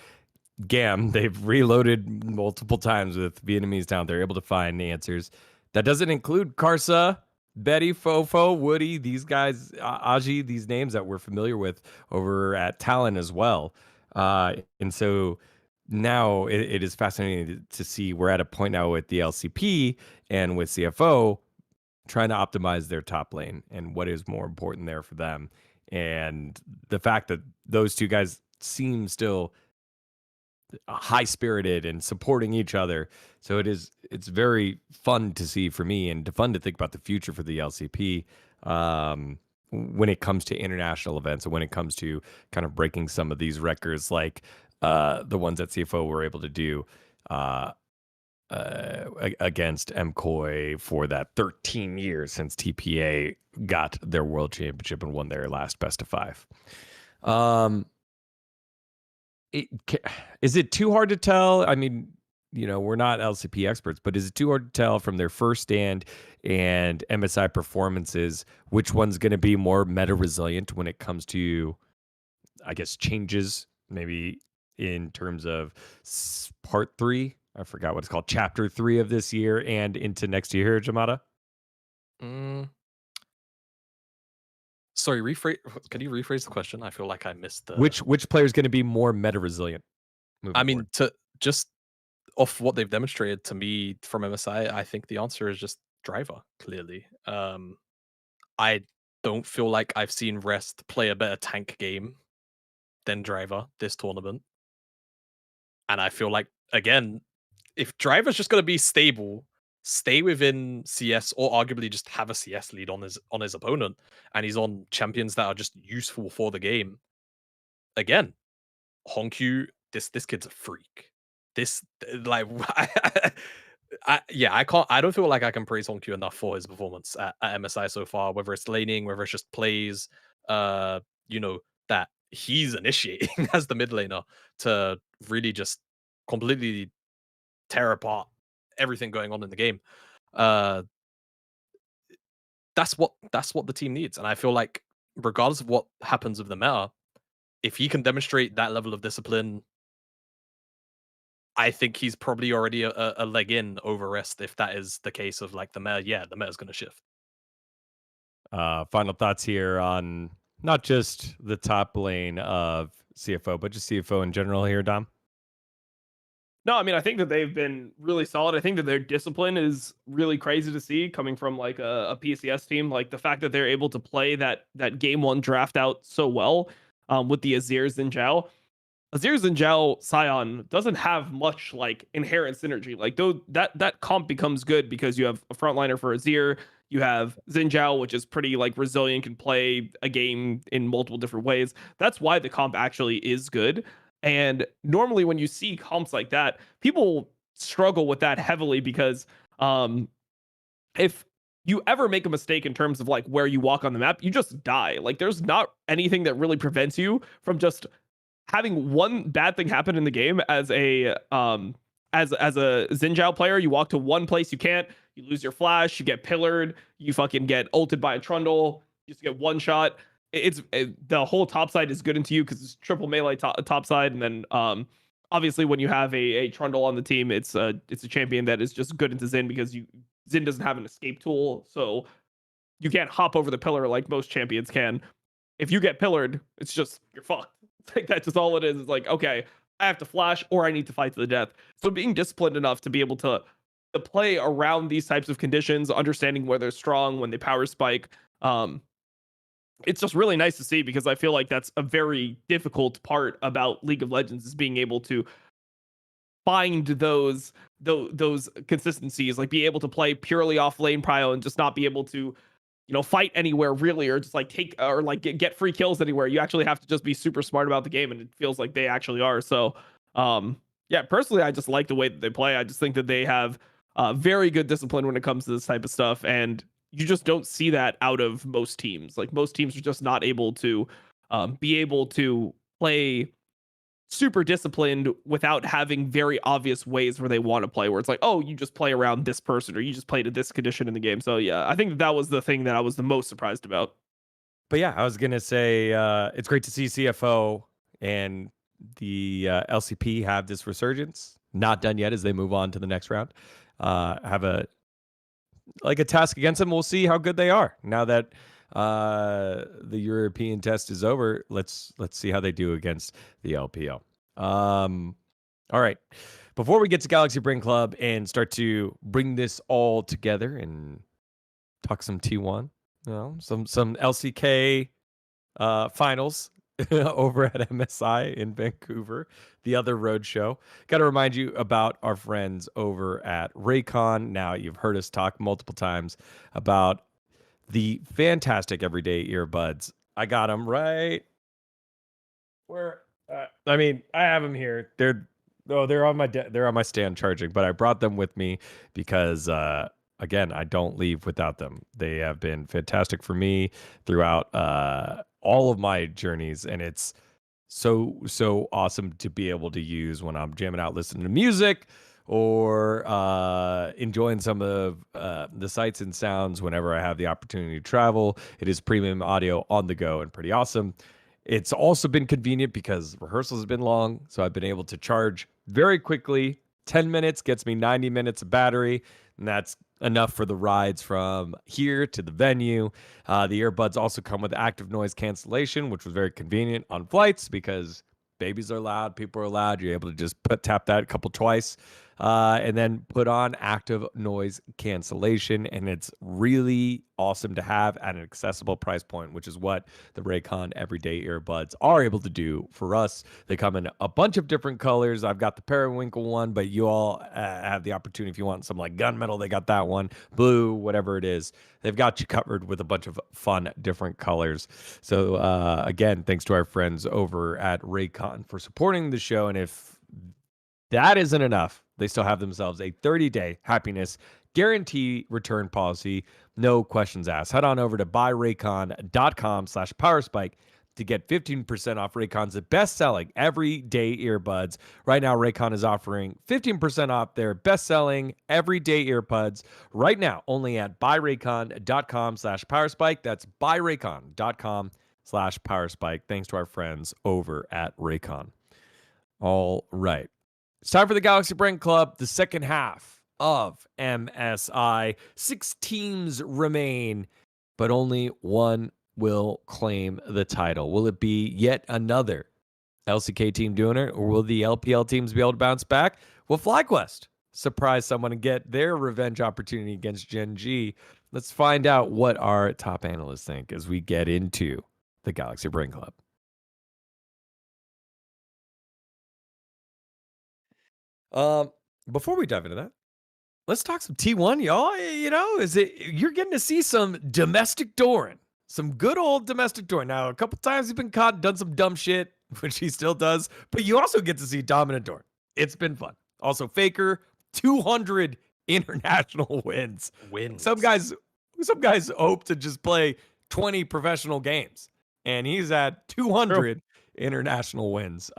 GAM, they've reloaded multiple times with Vietnamese talent. They're able to find answers. That doesn't include Karsa, Betty, Fofo, Woody, these guys, Aji, these names that we're familiar with over at Talon as well. And so now it is fascinating to see we're at a point now with the LCP and with CFO trying to optimize their top lane and what is more important there for them. And the fact that those two guys seem still high spirited and supporting each other. So it's very fun to see for me and fun to think about the future for the LCP when it comes to international events and when it comes to kind of breaking some of these records like the ones that CFO were able to do against MKOI for that 13 years since TPA got their world championship and won their last best of 5. Is it too hard to tell? I mean, we're not LCP experts, but is it too hard to tell from their first stand and MSI performances which one's going to be more meta resilient when it comes to, I guess, changes, maybe in terms of part 3? I forgot what it's called, chapter 3 of this year and into next year, Jamada? Sorry, rephrase. Can you rephrase the question? I feel like I missed the. Which player is going to be more meta resilient moving I mean, forward? to just off what they've demonstrated to me from MSI, I think the answer is just Driver. Clearly, I don't feel like I've seen Rest play a better tank game than Driver this tournament, and I feel like again, if Driver's just going to be stable, stay within CS, or arguably just have a CS lead on his opponent, and he's on champions that are just useful for the game. Again, Honkyu, this kid's a freak. This like I can't. I don't feel like I can praise Honkyu enough for his performance at MSI so far. Whether it's laning, whether it's just plays, you know, that he's initiating as the mid laner to really just completely tear apart everything going on in the game. That's what the team needs, and I feel like regardless of what happens with the meta, if he can demonstrate that level of discipline, I think he's probably already a leg in over Rest if that is the case of like the meta. Yeah, the meta's going to shift. Final thoughts here on not just the top lane of CFO, but just CFO in general here, Dom. No, I mean, I think that they've been really solid. I think that their discipline is really crazy to see coming from like a PCS team. Like the fact that they're able to play that game one draft out so well with the Azir Xin Zhao Sion doesn't have much like inherent synergy. Like though that comp becomes good because you have a frontliner for Azir, you have Xin Zhao, which is pretty like resilient, can play a game in multiple different ways. That's why the comp actually is good. And normally when you see comps like that, people struggle with that heavily because if you ever make a mistake in terms of like where you walk on the map, you just die. Like there's not anything that really prevents you from just having one bad thing happen in the game as a as a Xin Zhao player. You walk to one place you can't, you lose your flash, you get pillared, you fucking get ulted by a Trundle, you just get one shot. The whole top side is good into you because it's triple melee top side, and then obviously when you have a Trundle on the team, it's a champion that is just good into Xin because Xin doesn't have an escape tool, so you can't hop over the pillar like most champions can. If you get pillared, it's just you're fucked. It's like that's just all it is. It's like, okay, I have to flash or I need to fight to the death. So being disciplined enough to be able to play around these types of conditions, understanding where they're strong when they power spike, it's just really nice to see because I feel like that's a very difficult part about League of Legends is being able to find those consistencies, like be able to play purely off lane prio and just not be able to fight anywhere really, or just like take or like get free kills anywhere. You actually have to just be super smart about the game, and it feels like they actually are. So yeah, personally I just like the way that they play. I just think that they have very good discipline when it comes to this type of stuff, and you just don't see that out of most teams. Like most teams are just not able to be able to play super disciplined without having very obvious ways where they want to play, where it's like, oh, you just play around this person or you just play to this condition in the game. So yeah, I think that was the thing that I was the most surprised about. But yeah, I was gonna say it's great to see CFO and the LCP have this resurgence. Not done yet as they move on to the next round. Have a task against them. We'll see how good they are now that the European test is over. Let's see how they do against the LPL. All right. Before we get to Galaxy Brain Club and start to bring this all together and talk some T1, some LCK finals over at MSI in Vancouver, the other road show. Got to remind you about our friends over at Raycon. Now, you've heard us talk multiple times about the fantastic everyday earbuds. I got them right where I mean, I have them here. They're on my stand charging, but I brought them with me because again, I don't leave without them. They have been fantastic for me throughout all of my journeys, and it's so awesome to be able to use when I'm jamming out listening to music or enjoying some of the sights and sounds whenever I have the opportunity to travel. It is premium audio on the go and pretty awesome. It's also been convenient because rehearsals have been long, so I've been able to charge very quickly. 10 minutes gets me 90 minutes of battery. and that's enough for the rides from here to the venue. The earbuds also come with active noise cancellation, which was very convenient on flights because babies are loud, people are loud. You're able to just tap that a couple twice, and then put on active noise cancellation. And it's really awesome to have at an accessible price point, which is what the Raycon Everyday Earbuds are able to do for us. They come in a bunch of different colors. I've got the periwinkle one, but you all have the opportunity if you want some like gunmetal. They got that one, blue, whatever it is. They've got you covered with a bunch of fun different colors. So again, thanks to our friends over at Raycon for supporting the show. And if that isn't enough, they still have themselves a 30-day happiness guarantee return policy. No questions asked. Head on over to buyraycon.com/powerspike to get 15% off Raycon's best-selling everyday earbuds. Right now, Raycon is offering 15% off their best-selling everyday earbuds right now, only at buyraycon.com/powerspike. That's buyraycon.com/powerspike. Thanks to our friends over at Raycon. All right. It's time for the Galaxy Brain Club, the second half of MSI. 6 teams remain, but only one will claim the title. Will it be yet another LCK team doing it, or will the LPL teams be able to bounce back? Will FlyQuest surprise someone and get their revenge opportunity against GenG? Let's find out what our top analysts think as we get into the Galaxy Brain Club. Before we dive into that, let's talk some T1, y'all. You know, you're getting to see some domestic Doran, some good old domestic Doran. Now, a couple times he's been caught, done some dumb shit, which he still does, but you also get to see dominant Doran. It's been fun. Also, Faker, 200 international wins. Some guys hope to just play 20 professional games, and he's at 200 international wins.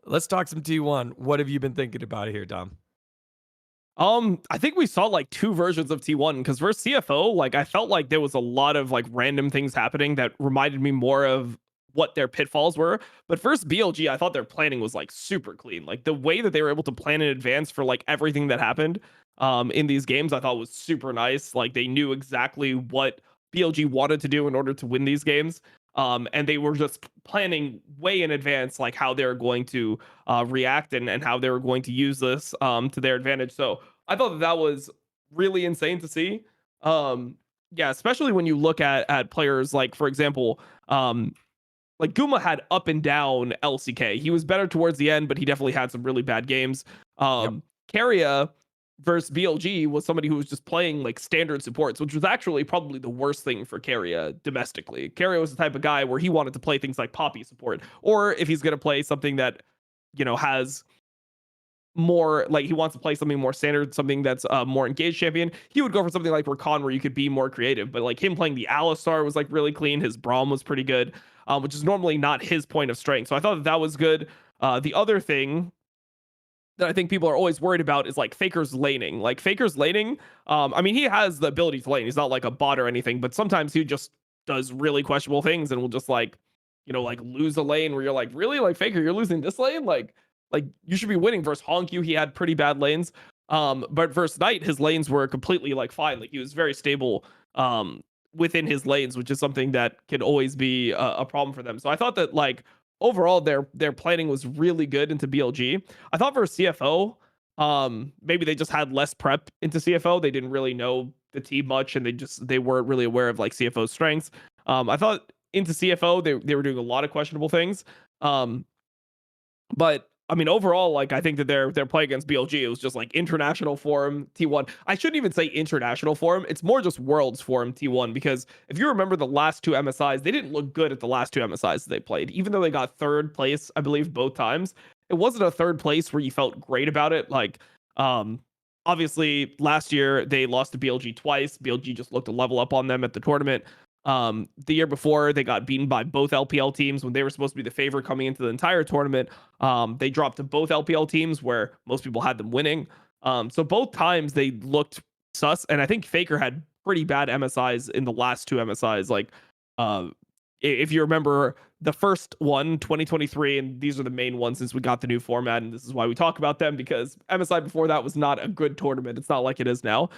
Let's talk some T1. What have you been thinking about here, Dom? I think we saw like 2 versions of T1 because versus CFO, like I felt like there was a lot of like random things happening that reminded me more of what their pitfalls were. But first BLG, I thought their planning was like super clean. Like the way that they were able to plan in advance for like everything that happened in these games, I thought was super nice. Like they knew exactly what BLG wanted to do in order to win these games. And they were just planning way in advance, like how they're going to react and how they were going to use this to their advantage. So I thought that was really insane to see. Yeah, especially when you look at players like, for example, like Guma had up and down LCK. He was better towards the end, but he definitely had some really bad games. Keria versus BLG was somebody who was just playing like standard supports, which was actually probably the worst thing for Keria domestically. Keria was the type of guy where he wanted to play things like Poppy support, or if he's going to play something that, you know, has more, like he wants to play something more standard, something that's more engaged champion, he would go for something like Rakan where you could be more creative. But like him playing the Alistar was like really clean. His Braum was pretty good, which is normally not his point of strength. So I thought that was good. The other thing that I think people are always worried about is like Faker's laning. Like Faker's laning, I mean, he has the ability to lane. He's not like a bot or anything, but sometimes he just does really questionable things and will just like, you know, like lose a lane where you're like, really? Like Faker, you're losing this lane? Like you should be winning. Versus Honkyu, he had pretty bad lanes. But versus Knight, his lanes were completely like fine. Like he was very stable within his lanes, which is something that can always be a problem for them. So I thought that like overall their planning was really good into BLG. I thought for CFO, maybe they just had less prep into CFO. They didn't really know the team much, and they weren't really aware of like CFO's strengths. I thought into CFO they were doing a lot of questionable things. But I mean, overall, like I think that their play against BLG, it was just like international form T1. I shouldn't even say international form. It's more just worlds form T1, because if you remember the last 2 MSIs, they didn't look good at the last 2 MSIs they played. Even though they got 3rd place, I believe, both times, it wasn't a 3rd place where you felt great about it. Like, obviously last year they lost to BLG twice. BLG just looked a level up on them at the tournament. The year before, they got beaten by both LPL teams when they were supposed to be the favorite coming into the entire tournament. They dropped to both LPL teams where most people had them winning. So both times they looked sus, and I think Faker had pretty bad MSIs in the last 2 MSIs. Like, if you remember the first one, 2023, and these are the main ones since we got the new format, and this is why we talk about them, because MSI before that was not a good tournament. It's not like it is now.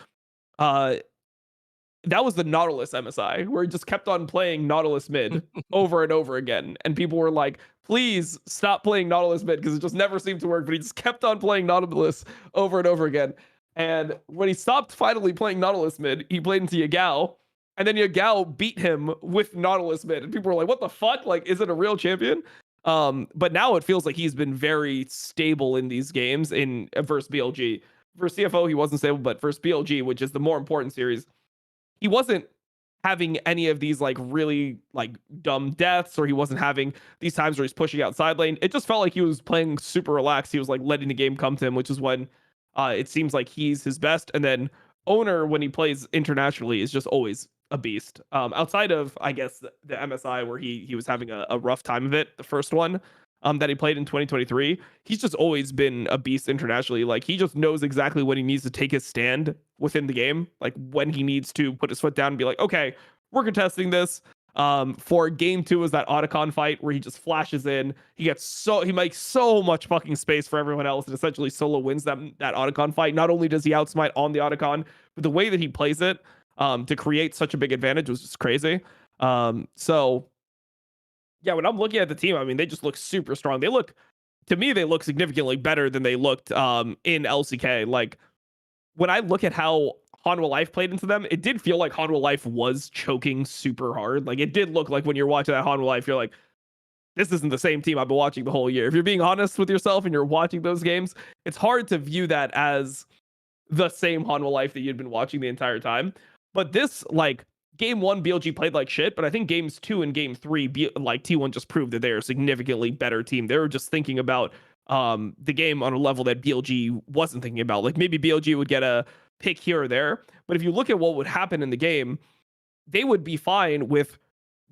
That was the Nautilus MSI, where he just kept on playing Nautilus mid over and over again. And people were like, please stop playing Nautilus mid, because it just never seemed to work. But he just kept on playing Nautilus over and over again. And when he stopped finally playing Nautilus mid, he played into Yagao. And then Yagao beat him with Nautilus mid. And people were like, what the fuck? Like, is it a real champion? But now it feels like he's been very stable in these games in versus BLG. For CFO, he wasn't stable, but versus BLG, which is the more important series, he wasn't having any of these like really like dumb deaths, or he wasn't having these times where he's pushing out side lane. It just felt like he was playing super relaxed. He was like letting the game come to him, which is when it seems like he's his best. And then Owner, when he plays internationally, is just always a beast. Outside of, I guess, the MSI where he was having a rough time of it, the first one that he played in 2023, he's just always been a beast internationally. Like, he just knows exactly when he needs to take his stand within the game, like when he needs to put his foot down and be like, okay, we're contesting this. For game 2 is that Otacon fight where he just flashes in. He makes so much fucking space for everyone else and essentially solo wins that Otacon fight. Not only does he outsmite on the Otacon, but the way that he plays it to create such a big advantage was just crazy. So yeah, when I'm looking at the team, I mean, they just look super strong. To me, they look significantly better than they looked in LCK. Like, when I look at how Hanwha Life played into them, it did feel like Hanwha Life was choking super hard. Like, it did look like when you're watching that Hanwha Life, you're like, this isn't the same team I've been watching the whole year. If you're being honest with yourself and you're watching those games, it's hard to view that as the same Hanwha Life that you'd been watching the entire time. But this, like, game 1, BLG played like shit, but I think games 2 and game 3, T1 just proved that they're a significantly better team. They were just thinking about the game on a level that BLG wasn't thinking about. Like, maybe BLG would get a pick here or there, but if you look at what would happen in the game, they would be fine with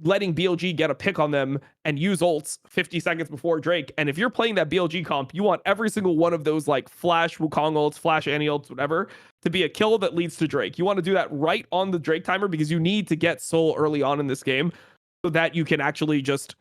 letting BLG get a pick on them and use ults 50 seconds before Drake. And if you're playing that BLG comp, you want every single one of those like flash Wukong ults, flash Annie ults, whatever, to be a kill that leads to Drake. You want to do that right on the Drake timer, because you need to get Soul early on in this game so that you can actually just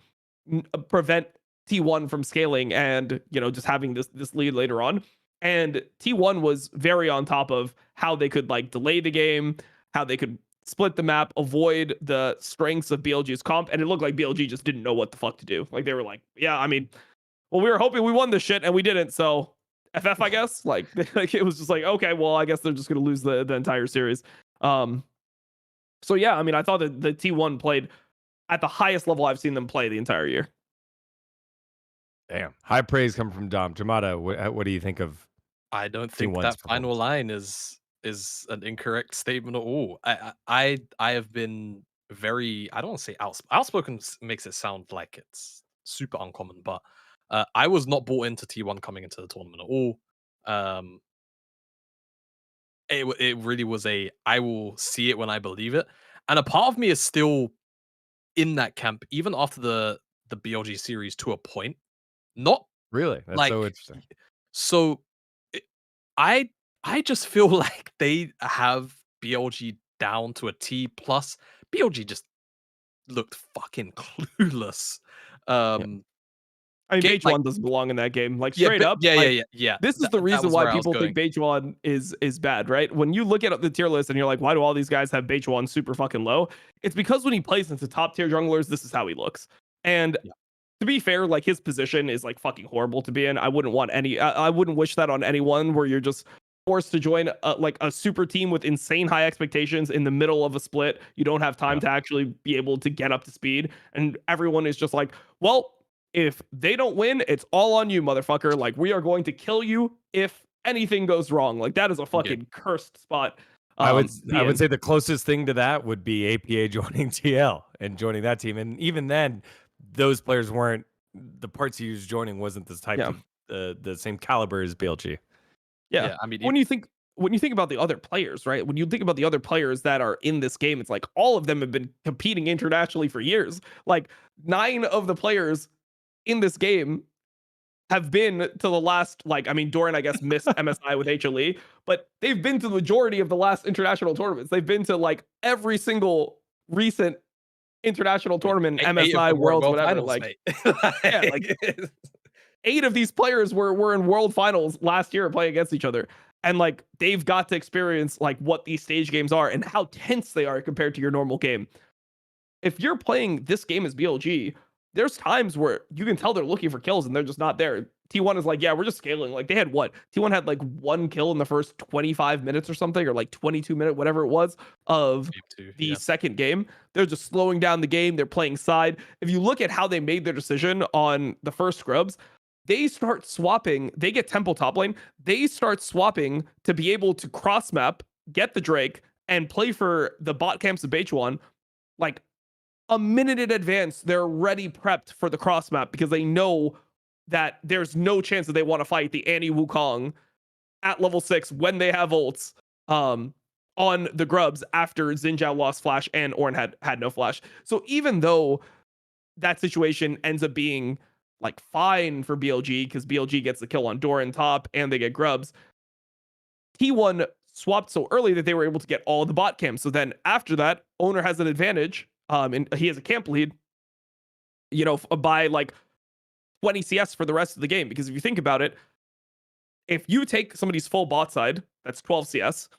prevent T1 from scaling and, you know, just having this lead later on. And T1 was very on top of how they could like delay the game, how they could split the map, avoid the strengths of BLG's comp. And it looked like BLG just didn't know what the fuck to do. Like, they were like, yeah, I mean, well, we were hoping we won this shit and we didn't. So FF, I guess. Like it was just like, okay, well, I guess they're just going to lose the entire series. So yeah, I mean, I thought that the T1 played at the highest level I've seen them play the entire year. Damn. High praise coming from Dom. Jamada, what do you think of I don't think T1's that final performance? line is an incorrect statement at all. I have been very, I don't want to say outspoken makes it sound like it's super uncommon, but I was not bought into T1 coming into the tournament at all. It really was I will see it when I believe it. And a part of me is still in that camp, even after the BLG series to a point. Not Really? That's like so interesting. so I just feel like they have BLG down to a T plus. BLG just looked fucking clueless. I mean, Beijuan doesn't belong in that game. Like, straight up. Yeah. This is the reason why people think Beijuan is bad, right? When you look at the tier list and you're like, why do all these guys have Beijuan super fucking low? It's because when he plays into top tier junglers, this is how he looks. And to be fair, like, his position is like fucking horrible to be in. I wouldn't want I wouldn't wish that on anyone, where you're just forced to join like a super team with insane high expectations in the middle of a split. You don't have time to actually be able to get up to speed, and everyone is just like, well, if they don't win, it's all on you, motherfucker. Like, we are going to kill you if anything goes wrong. Like, that is a fucking cursed spot. I would say the closest thing to that would be APA joining TL and joining that team, and even then, those players weren't, the parts he was joining wasn't this type of the same caliber as BLG. Yeah, I mean, when you think about the other players, right? When you think about the other players that are in this game, it's like all of them have been competing internationally for years. Like, 9 of the players in this game have been to the last, like, I mean, Doran, I guess, missed MSI with HLE, but they've been to the majority of the last international tournaments. They've been to like every single recent international tournament, Eight of MSI them were in Worlds, World whatever. Finals, Like, mate. yeah, like 8 of these players were in World Finals last year playing against each other. And like they've got to experience like what these stage games are and how tense they are compared to your normal game. If you're playing this game as BLG, there's times where you can tell they're looking for kills and they're just not there. T1 is like, yeah, we're just scaling. Like they had what? T1 had like 1 kill in the first 25 minutes or something, or like 22-minute, whatever it was, of the second game. They're just slowing down the game. They're playing side. If you look at how they made their decision on the first scrubs, they start swapping. They get Temple top lane. They start swapping to be able to cross map, get the Drake, and play for the bot camps of Beichuan. Like a minute in advance, they're ready prepped for the cross map because they know that there's no chance that they want to fight the Annie Wukong at level 6 when they have ults on the grubs after Xin Zhao lost flash and Ornn had no flash. So even though that situation ends up being like fine for BLG because BLG gets the kill on Doran top and they get grubs, T1 swapped so early that they were able to get all the bot camps. So then after that, Owner has an advantage. And he has a camp lead, by like 20 CS for the rest of the game. Because if you think about it, if you take somebody's full bot side, that's 12 CS.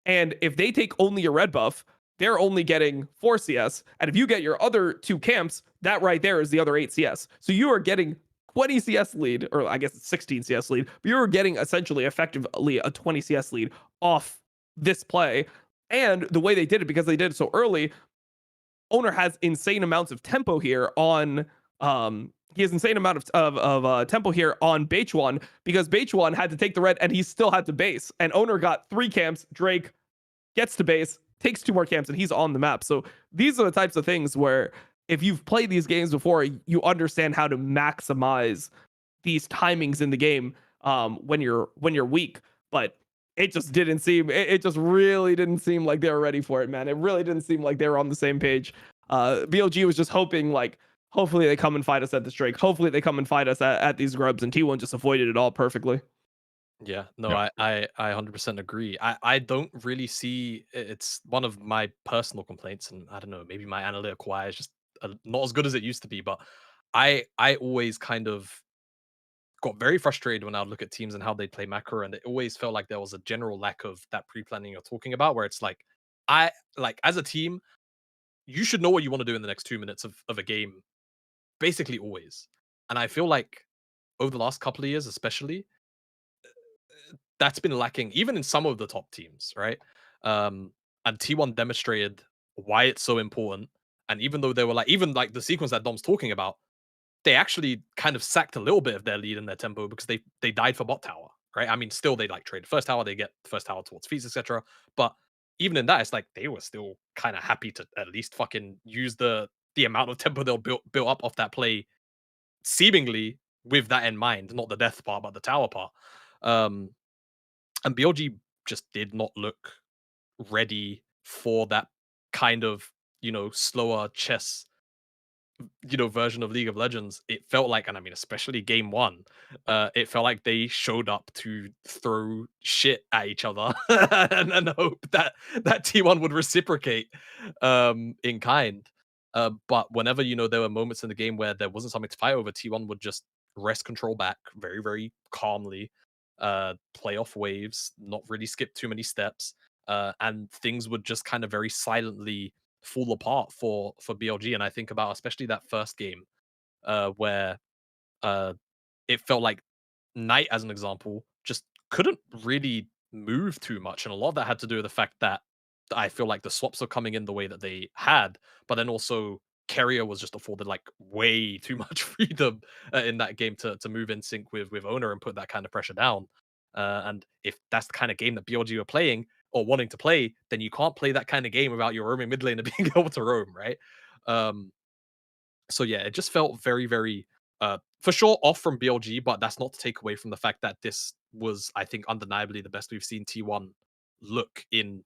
And if they take only your red buff, they're only getting 4 CS. And if you get your other 2 camps, that right there is the other 8 CS. So you are getting 20 CS lead, or I guess it's 16 CS lead, but you're getting essentially effectively a 20 CS lead off this play. And the way they did it, because they did it so early, Owner has insane amounts of tempo here on he has insane amount of tempo here on Beichuan because Beichuan had to take the red and he still had to base. And Owner got 3 camps. Drake gets to base, takes 2 more camps, and he's on the map. So these are the types of things where if you've played these games before, you understand how to maximize these timings in the game when you're weak. But it just didn't seem, it just really didn't seem like they were ready for it, man. It really didn't seem like they were on the same page. BLG was just hoping, like, hopefully they come and fight us at this Drake. Hopefully they come and fight us at these grubs, and T1 just avoided it all perfectly. Yeah, no, Yeah. I 100% agree. I don't really see it's one of my personal complaints, and I don't know, maybe my analytical eye is just not as good as it used to be, but I always kind of got very frustrated when I would look at teams and how they play macro, and it always felt like there was a general lack of that pre-planning you're talking about, where it's like, as a team, you should know what you want to do in the next 2 minutes of a game, basically always. And I feel like over the last couple of years, especially, that's been lacking, even in some of the top teams, right? And T1 demonstrated why it's so important. And even though they were like, even like the sequence that Dom's talking about, they actually kind of sacked a little bit of their lead and their tempo because they died for bot tower, right? I mean, still they like trade first tower, they get first tower towards feats, etc. But even in that, it's like they were still kind of happy to at least fucking use the amount of tempo they'll build up off that play, seemingly with that in mind, not the death part, but the tower part. And BLG just did not look ready for that kind of, slower chess, version of League of Legends. It felt like, and I mean, especially game 1, it felt like they showed up to throw shit at each other and hope that T1 would reciprocate in kind. But whenever, there were moments in the game where there wasn't something to fight over, T1 would just wrest control back very, very calmly, play off waves, not really skip too many steps, and things would just kind of very silently fall apart for BLG. And I think about especially that first game, where it felt like Knight, as an example, just couldn't really move too much, and a lot of that had to do with the fact that I feel like the swaps are coming in the way that they had, but then also Carrier was just afforded like way too much freedom in that game to move in sync with Owner and put that kind of pressure down. And if that's the kind of game that BLG were playing or wanting to play, then you can't play that kind of game without your roaming mid lane and being able to roam, right? So yeah, it just felt very, very for sure off from BLG, but that's not to take away from the fact that this was, I think, undeniably the best we've seen T1 look in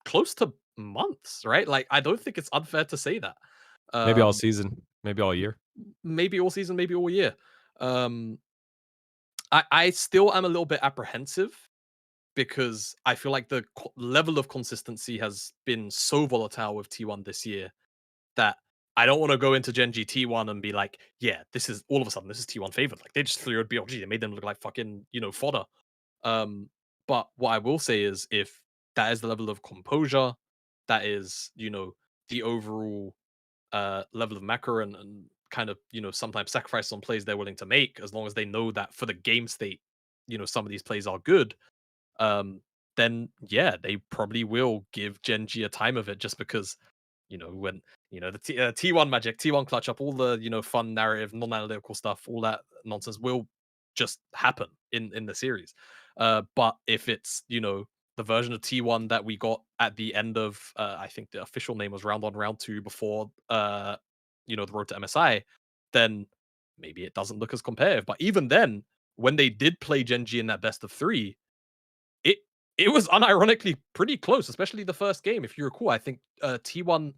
close to months, right? Like, I don't think it's unfair to say that. Maybe all season, maybe all year. Maybe all season, maybe all year. I still am a little bit apprehensive because I feel like the level of consistency has been so volatile with T1 this year that I don't want to go into GenG T1 and be like, yeah, this is all of a sudden this is T1 favored. Like they just threw out BLG, they made them look like fucking fodder. But what I will say is, if that is the level of composure, that is the overall level of macro and kind of sometimes sacrifice on plays they're willing to make, as long as they know that for the game state, some of these plays are good. Then yeah, they probably will give GenG a time of it, just because when the T1 magic, T1 clutch up, all the fun narrative, non-analytical stuff, all that nonsense will just happen in the series. But if it's the version of T1 that we got at the end of I think the official name was round 1, round 2 before the road to MSI, then maybe it doesn't look as competitive. But even then, when they did play GenG in that best of 3, it it was unironically pretty close, especially the first game. If you recall, I think T1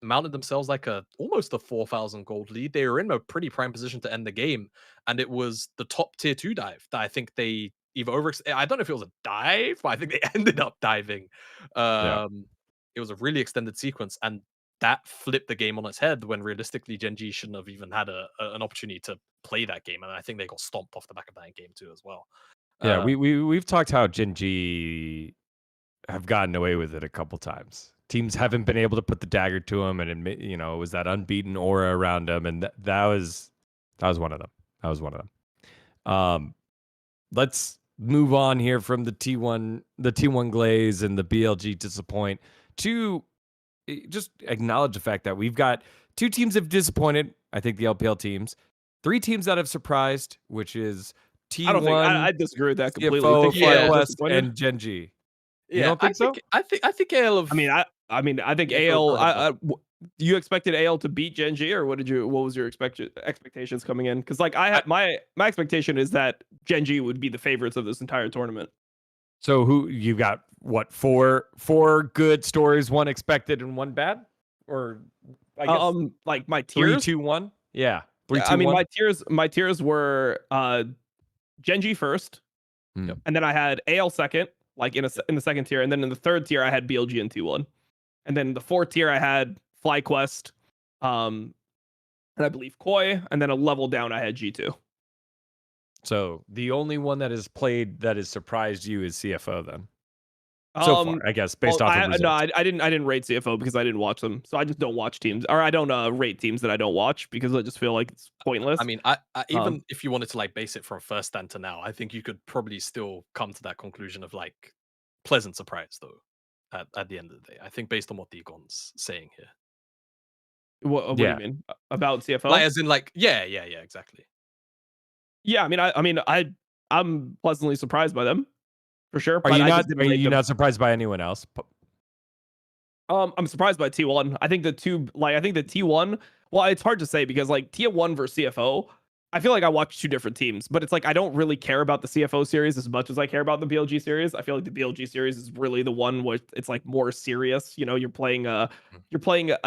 mounted themselves like almost a 4,000 gold lead. They were in a pretty prime position to end the game, and it was the top tier 2 dive that I think they either I don't know if it was a dive, but I think they ended up diving. Yeah. It was a really extended sequence, and that flipped the game on its head, when realistically GenG shouldn't have even had an opportunity to play that game, and I think they got stomped off the back of that game too as well. Yeah, Uh, we've talked how GenG have gotten away with it a couple times. Teams haven't been able to put the dagger to them and admit, it was that unbeaten aura around them, and that was one of them. That was one of them. Let's move on here from the T1 glaze and the BLG disappoint to just acknowledge the fact that we've got 2 teams that have disappointed. I think the LPL teams, 3 teams that have surprised, which is T1. I don't think I disagree with that completely. CFO, Think Yeah. AL FlyQuest, disappointed? and GenG. yeah, don't think so? I think AL have. I think Yeah, go AL. ahead, You expected AL to beat GenG, or what was your expectations coming in? Because like I had my expectation is that GenG would be the favorites of this entire tournament. So who you got? What, four good stories, 1 expected and 1 bad, or I guess like my 3, tiers. 2, 1. Yeah, 3, 2, I mean 1. my tiers were GenG first, Yep. and then I had AL second, like in the second tier, and then in the third tier I had BLG and T1, and then the fourth tier I had FlyQuest, and I believe Koi, and then a level down I had G2. So the only one that has played that has surprised you is CFO then. So far, I guess, based off of results. No, I didn't rate CFO because I didn't watch them. So I just don't watch teams, or I don't rate teams that I don't watch, because I just feel like it's pointless. I mean, I even if you wanted to like base it from first stand to now, I think you could probably still come to that conclusion of like pleasant surprise though. At the end of the day, I think based on what dGon's saying here. What do Yeah. you mean about CFO? Like, as in, like, yeah, exactly. Yeah, I'm pleasantly surprised by them, for sure. Are But you I not? just didn't Are rate you them. not surprised by anyone else? I'm surprised by T1. I think the T1. Well, it's hard to say because like T1 versus CFO, I feel like I watch 2 different teams, but it's like I don't really care about the CFO series as much as I care about the BLG series. I feel like the BLG series is really the one where it's like more serious. You're playing a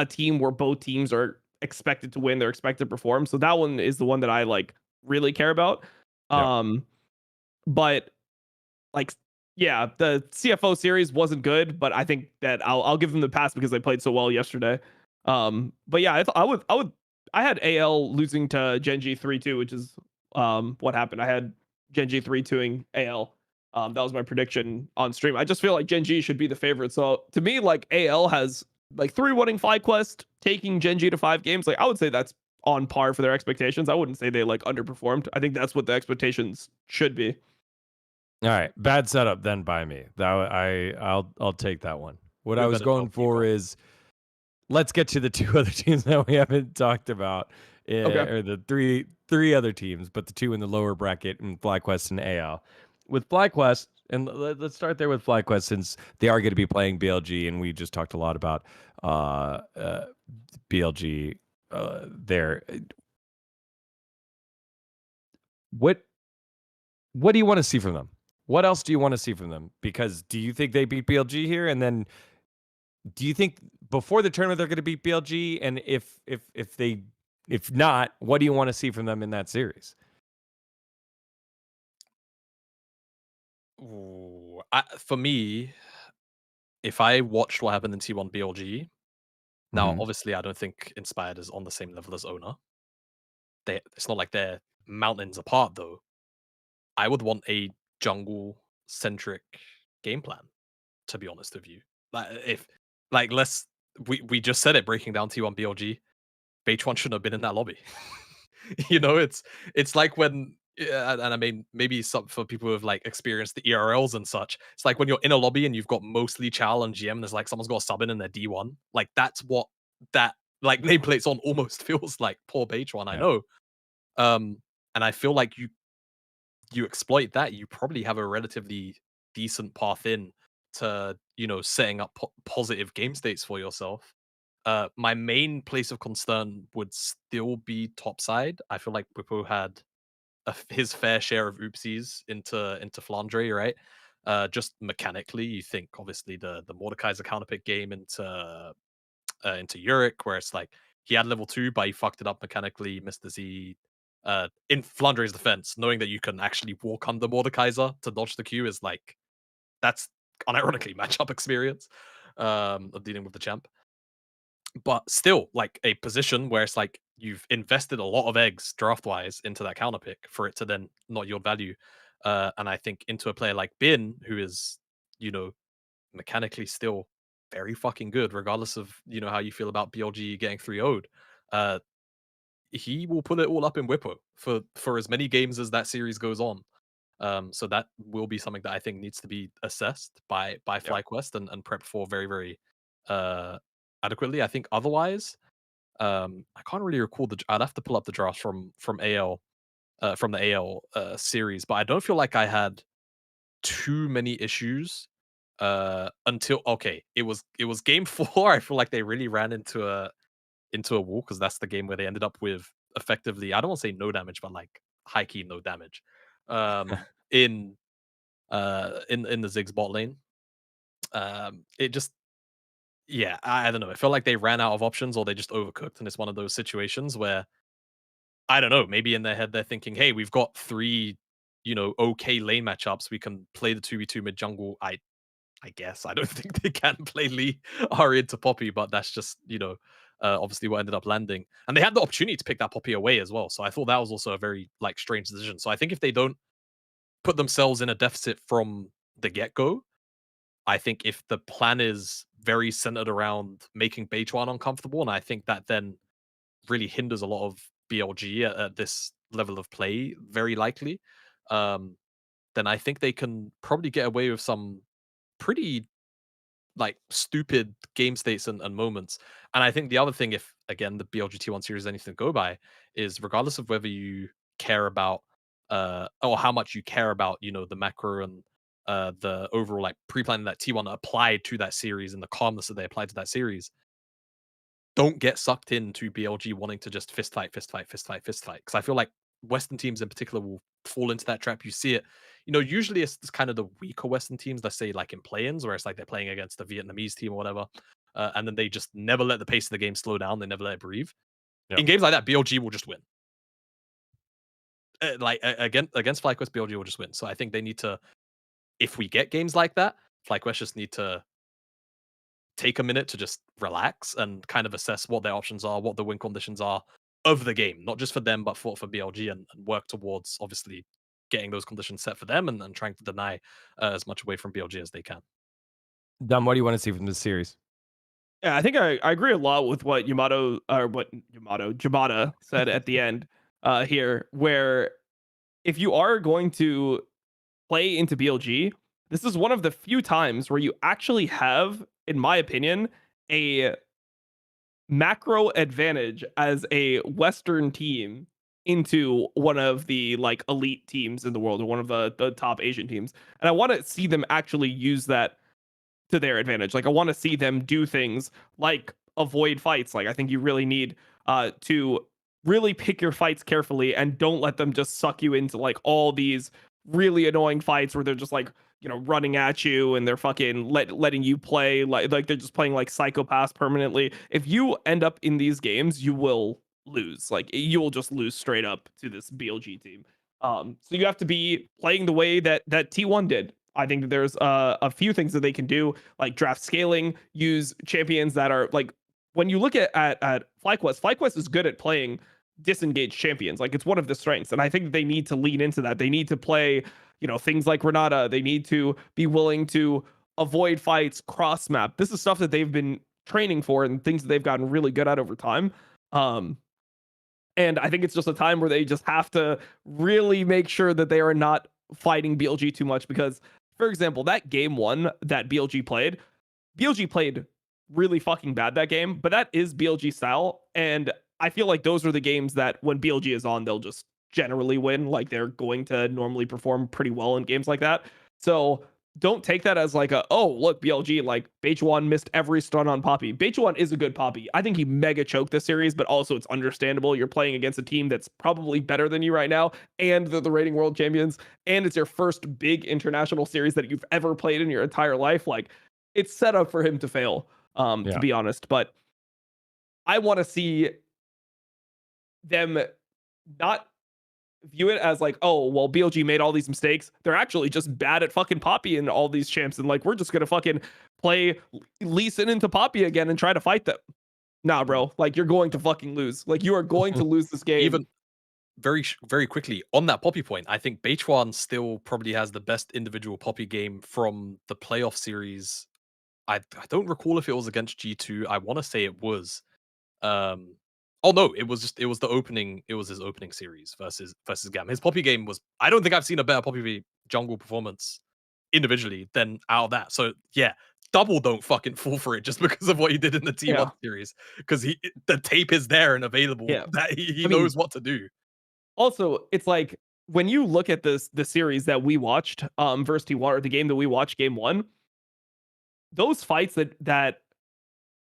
team where both teams are expected to win, they're expected to perform. So that one is the one that I like really care about. Yeah. But like, yeah, the CFO series wasn't good, but I think that I'll give them the pass because they played so well yesterday. But yeah, I had AL losing to GenG 3-2, which is what happened. I had GenG 3-2ing AL. That was my prediction on stream. I just feel like GenG should be the favorite. So to me, like AL has like 3-winning FlyQuest, taking GenG to 5 games. Like I would say that's on par for their expectations. I wouldn't say they like underperformed. I think that's what the expectations should be. All right, bad setup then by me. I'll take that one. What I We was better going not for is, let's get to the 2 other teams that we haven't talked about, Okay. or the three other teams, but the 2 in the lower bracket, in FlyQuest and AL. With FlyQuest, and let's start there with FlyQuest, since they are going to be playing BLG, and we just talked a lot about BLG there. What do you want to see from them? What else do you want to see from them? Because do you think they beat BLG here? And then do you think before the tournament they're going to beat BLG? And if not, what do you want to see from them in that series? Ooh, for me, if I watched what happened in T1 BLG, Now, Mhm. obviously, I don't think Inspired is on the same level as Owner. It's not like they're mountains apart, though. I would want a jungle-centric game plan, to be honest with you. If like let's we just said it breaking down T1 BLG. H1 shouldn't have been in that lobby. It's like when and I mean maybe some for people who have like experienced the ERLs and such. It's like when you're in a lobby and you've got mostly Chal and GM. There's like someone's got a sub in their D1. Like that's what that like nameplates on almost feels like. Poor H1, I Yeah. know. And I feel like you exploit that, you probably have a relatively decent path in to setting up positive game states for yourself. My main place of concern would still be topside. I feel like Bwipo had his fair share of oopsies into Flandre, right? Just mechanically, you think obviously the Mordekaiser counterpick game into Uric, where it's like he had level 2, but he fucked it up mechanically, missed the Z. In Flandre's defense, knowing that you can actually walk under Mordekaiser to dodge the Q is like that's unironically matchup experience of dealing with the champ. But still, like a position where it's like you've invested a lot of eggs draft wise into that counter pick for it to then not yield value. And I think into a player like Bin, who is, you know, mechanically still very fucking good, regardless of how you feel about BLG getting 3-0'd. He will put it all up in Whippo for as many games as that series goes on. So that will be something that I think needs to be assessed by Yeah. FlyQuest and prepped for very, very adequately. I think otherwise, I can't really recall I'd have to pull up the draft from AL from the AL series, but I don't feel like I had too many issues until it was game 4. I feel like they really ran into a wall because that's the game where they ended up with effectively, I don't want to say no damage, but like high key no damage. In in the Ziggs bot lane. It just yeah, I don't know. It felt like they ran out of options or they just overcooked, and it's one of those situations where I don't know, maybe in their head they're thinking, hey, we've got 3, okay lane matchups. We can play the 2v2 mid jungle. I guess. I don't think they can play Lee Ari into Poppy, but that's just, obviously what ended up landing. And they had the opportunity to pick that Poppy away as well. So I thought that was also a very like strange decision. So I think if they don't put themselves in a deficit from the get-go, I think if the plan is very centered around making Beichuan uncomfortable, and I think that then really hinders a lot of BLG at this level of play, very likely, then I think they can probably get away with some pretty like stupid game states and moments. And I think the other thing, if again the BLGT1 series is anything to go by, is regardless of whether you care about or how much you care about, the macro and the overall like pre-planning that T1 applied to that series and the calmness that they applied to that series, don't get sucked into BLG wanting to just fist fight, fist fight, fist fight, fist fight. Because I feel like Western teams in particular will fall into that trap. You see it, usually it's kind of the weaker Western teams, let's say like in play-ins, where it's like they're playing against a Vietnamese team or whatever. And then they just never let the pace of the game slow down. They never let it breathe. Yep. In games like that, BLG will just win. Against FlyQuest, BLG will just win. So I think they need to, if we get games like that, FlyQuest just need to take a minute to just relax and kind of assess what their options are, what the win conditions are of the game, not just for them, but for BLG and work towards obviously getting those conditions set for them and trying to deny as much away from BLG as they can. Dom, what do you want to see from this series? Yeah, I think I agree a lot with what Jamada said at the end here, where if you are going to play into BLG, this is one of the few times where you actually have, in my opinion, a macro advantage as a Western team into one of the like elite teams in the world or one of the top Asian teams. And I want to see them actually use that to their advantage. Like I want to see them do things like avoid fights. Like I think you really need to really pick your fights carefully and don't let them just suck you into like all these really annoying fights where they're just like running at you and they're fucking letting you play like they're just playing like psychopaths permanently. If you end up in these games, you will lose. Like you will just lose straight up to this BLG team. So you have to be playing the way that T1 did. I think that there's a few things that they can do, like draft scaling, use champions that are like when you look at FlyQuest, FlyQuest is good at playing disengaged champions. Like it's one of the strengths, and I think they need to lean into that. They need to play, things like Renata. They need to be willing to avoid fights, cross map. This is stuff that they've been training for and things that they've gotten really good at over time. And I think it's just a time where they just have to really make sure that they are not fighting BLG too much. Because, for example, that game 1 that BLG played really fucking bad that game, but that is BLG style. And I feel like those are the games that when BLG is on, they'll just generally win. Like they're going to normally perform pretty well in games like that. So don't take that as like look, BLG, like Beichuan missed every stun on Poppy. Beichuan is a good Poppy. I think he mega choked this series, but also it's understandable. You're playing against a team that's probably better than you right now, and they're the reigning world champions, and it's your first big international series that you've ever played in your entire life. Like it's set up for him to fail, to be honest. But I want to see them not view it as like, oh, well, BLG made all these mistakes. They're actually just bad at fucking Poppy and all these champs. And like, we're just going to fucking play Lee Sin into Poppy again and try to fight them. Nah, bro. Like, you're going to fucking lose. Like, you are going to lose this game. Even very quickly on that Poppy point, I think Beichuan still probably has the best individual Poppy game from the playoff series. I don't recall if it was against G2. I want to say it was. Oh no, it was his opening series versus Gam. His Poppy game was, I don't think I've seen a better Poppy jungle performance individually than out of that. So yeah, double don't fucking fall for it just because of what he did in the T1 series. Because the tape is there and available. Yeah. That he knows what to do. Also, it's like when you look at the series that we watched, versus T1, or the game that we watched, game 1, those fights that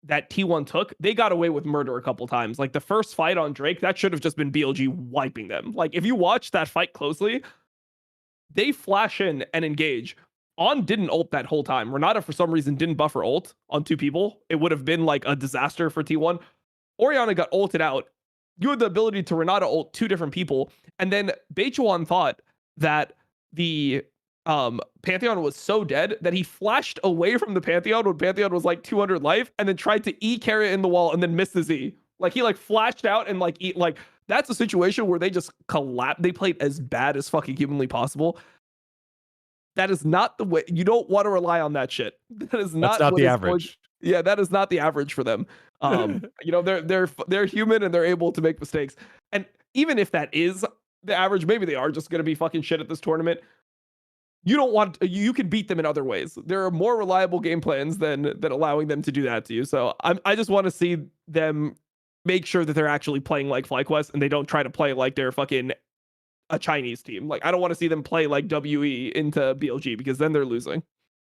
T1 took, they got away with murder a couple times. Like the first fight on Drake, that should have just been BLG wiping them. Like if you watch that fight closely, they flash in and engage. On didn't ult that whole time. Renata, for some reason, didn't buffer ult on 2 people. It would have been like a disaster for T1. Orianna got ulted out. You had the ability to Renata ult 2 different people. And then Beichuan thought that the Pantheon was so dead that he flashed away from the Pantheon when Pantheon was like 200 life, and then tried to carry it in the wall and then missed the Z. Like he like flashed out and like that's a situation where they just collapse. They played as bad as fucking humanly possible. That is not the way. You don't want to rely on that shit. That is not the average. That is not the average for them. They're human and they're able to make mistakes. And even if that is the average, maybe they are just going to be fucking shit at this tournament. You can beat them in other ways. There are more reliable game plans than allowing them to do that to you. So I just want to see them make sure that they're actually playing like FlyQuest and they don't try to play like they're fucking a Chinese team. Like I don't want to see them play like WE into BLG, because then they're losing.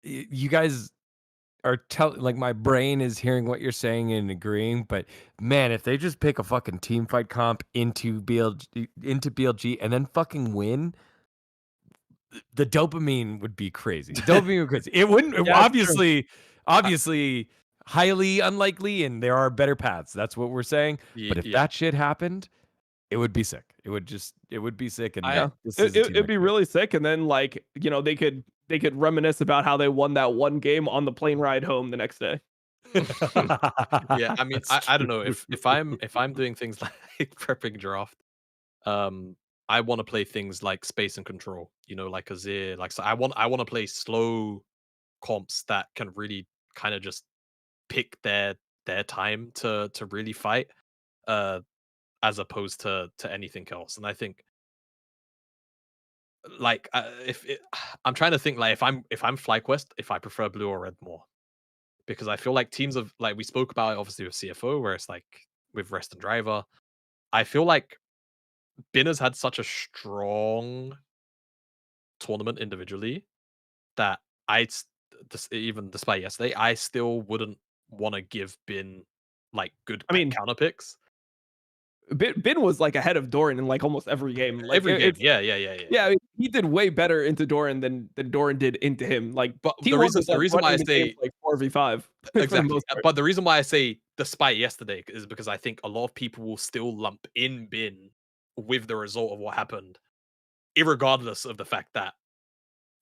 You guys are like my brain is hearing what you're saying and agreeing, but man, if they just pick a fucking team fight comp into BLG and then fucking win, the dopamine would be crazy. Dopamine would be crazy. It wouldn't. Obviously, highly unlikely, and there are better paths. That's what we're saying. But if that shit happened, it would be sick. It would be sick. And it'd be really sick. And then like they could reminisce about how they won that one game on the plane ride home the next day. Yeah, I mean, I don't know if I'm doing things like prepping draft. I want to play things like space and control, like Azir. Like, so I want to play slow comps that can really kind of just pick their time to really fight, as opposed to anything else. And I think, like, I'm trying to think, like, if I'm FlyQuest, if I prefer blue or red more, because I feel like teams of, like, we spoke about it obviously with CFO, where it's like with Rest and Driver. I feel like Bin has had such a strong tournament individually that even despite yesterday, I still wouldn't want to give Bin like good counter picks. Bin was like ahead of Doran in like almost every game. Like every game, yeah. I mean, he did way better into Doran than Doran did into him. Like, but the reason why I say like 4v5 exactly, but the reason why I say despite yesterday is because I think a lot of people will still lump in Bin with the result of what happened, irregardless of the fact that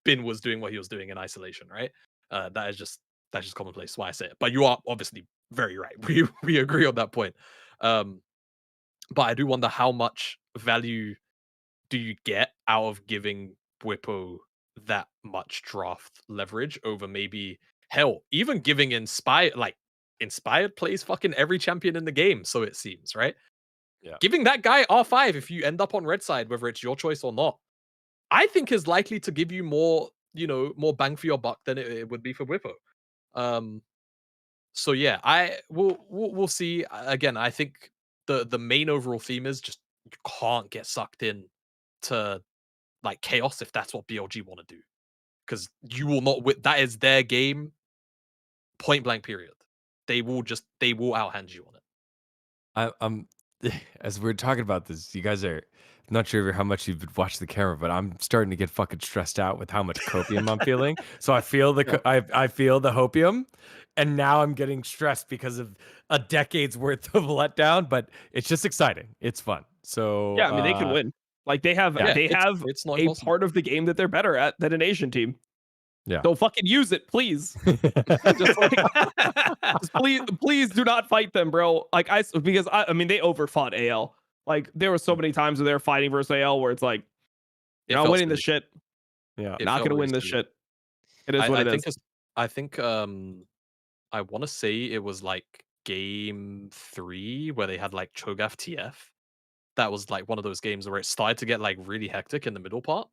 Bin was doing what he was doing in isolation, right? That's just commonplace. Why I say it. But you are obviously very right. We agree on that point. But I do wonder how much value do you get out of giving Bwipo that much draft leverage over maybe hell, even giving inspired plays fucking every champion in the game, so it seems, right? Yeah. Giving that guy R5 if you end up on red side, whether it's your choice or not, I think is likely to give you more, more bang for your buck than it would be for Bwipo. Um, so yeah, we'll see. Again, I think the main overall theme is just you can't get sucked in to like chaos if that's what BLG want to do, because you will not win. That is their game, point blank. Period. They will outhand you on it. I'm as we're talking about this, you guys are I'm not sure how much you've watched the camera, but I'm starting to get fucking stressed out with how much copium I'm feeling. So I feel I feel the hopium, and now I'm getting stressed because of a decade's worth of letdown. But it's just exciting. It's fun. So Yeah, I mean they can win. Like they have Yeah, it's not a impossible. part of the game that they're better at than an Asian team. Yeah. So fucking use it, please. Just like just please do not fight them, bro. Like because I mean they overfought AL. Like there were so many times where they're fighting versus AL where it's like you're not winning this shit. Yeah. You're not gonna win this shit. It is what it is. I think I want to say it was like game 3 where they had like Cho'Gath TF. That was like one of those games where it started to get like really hectic in the middle part.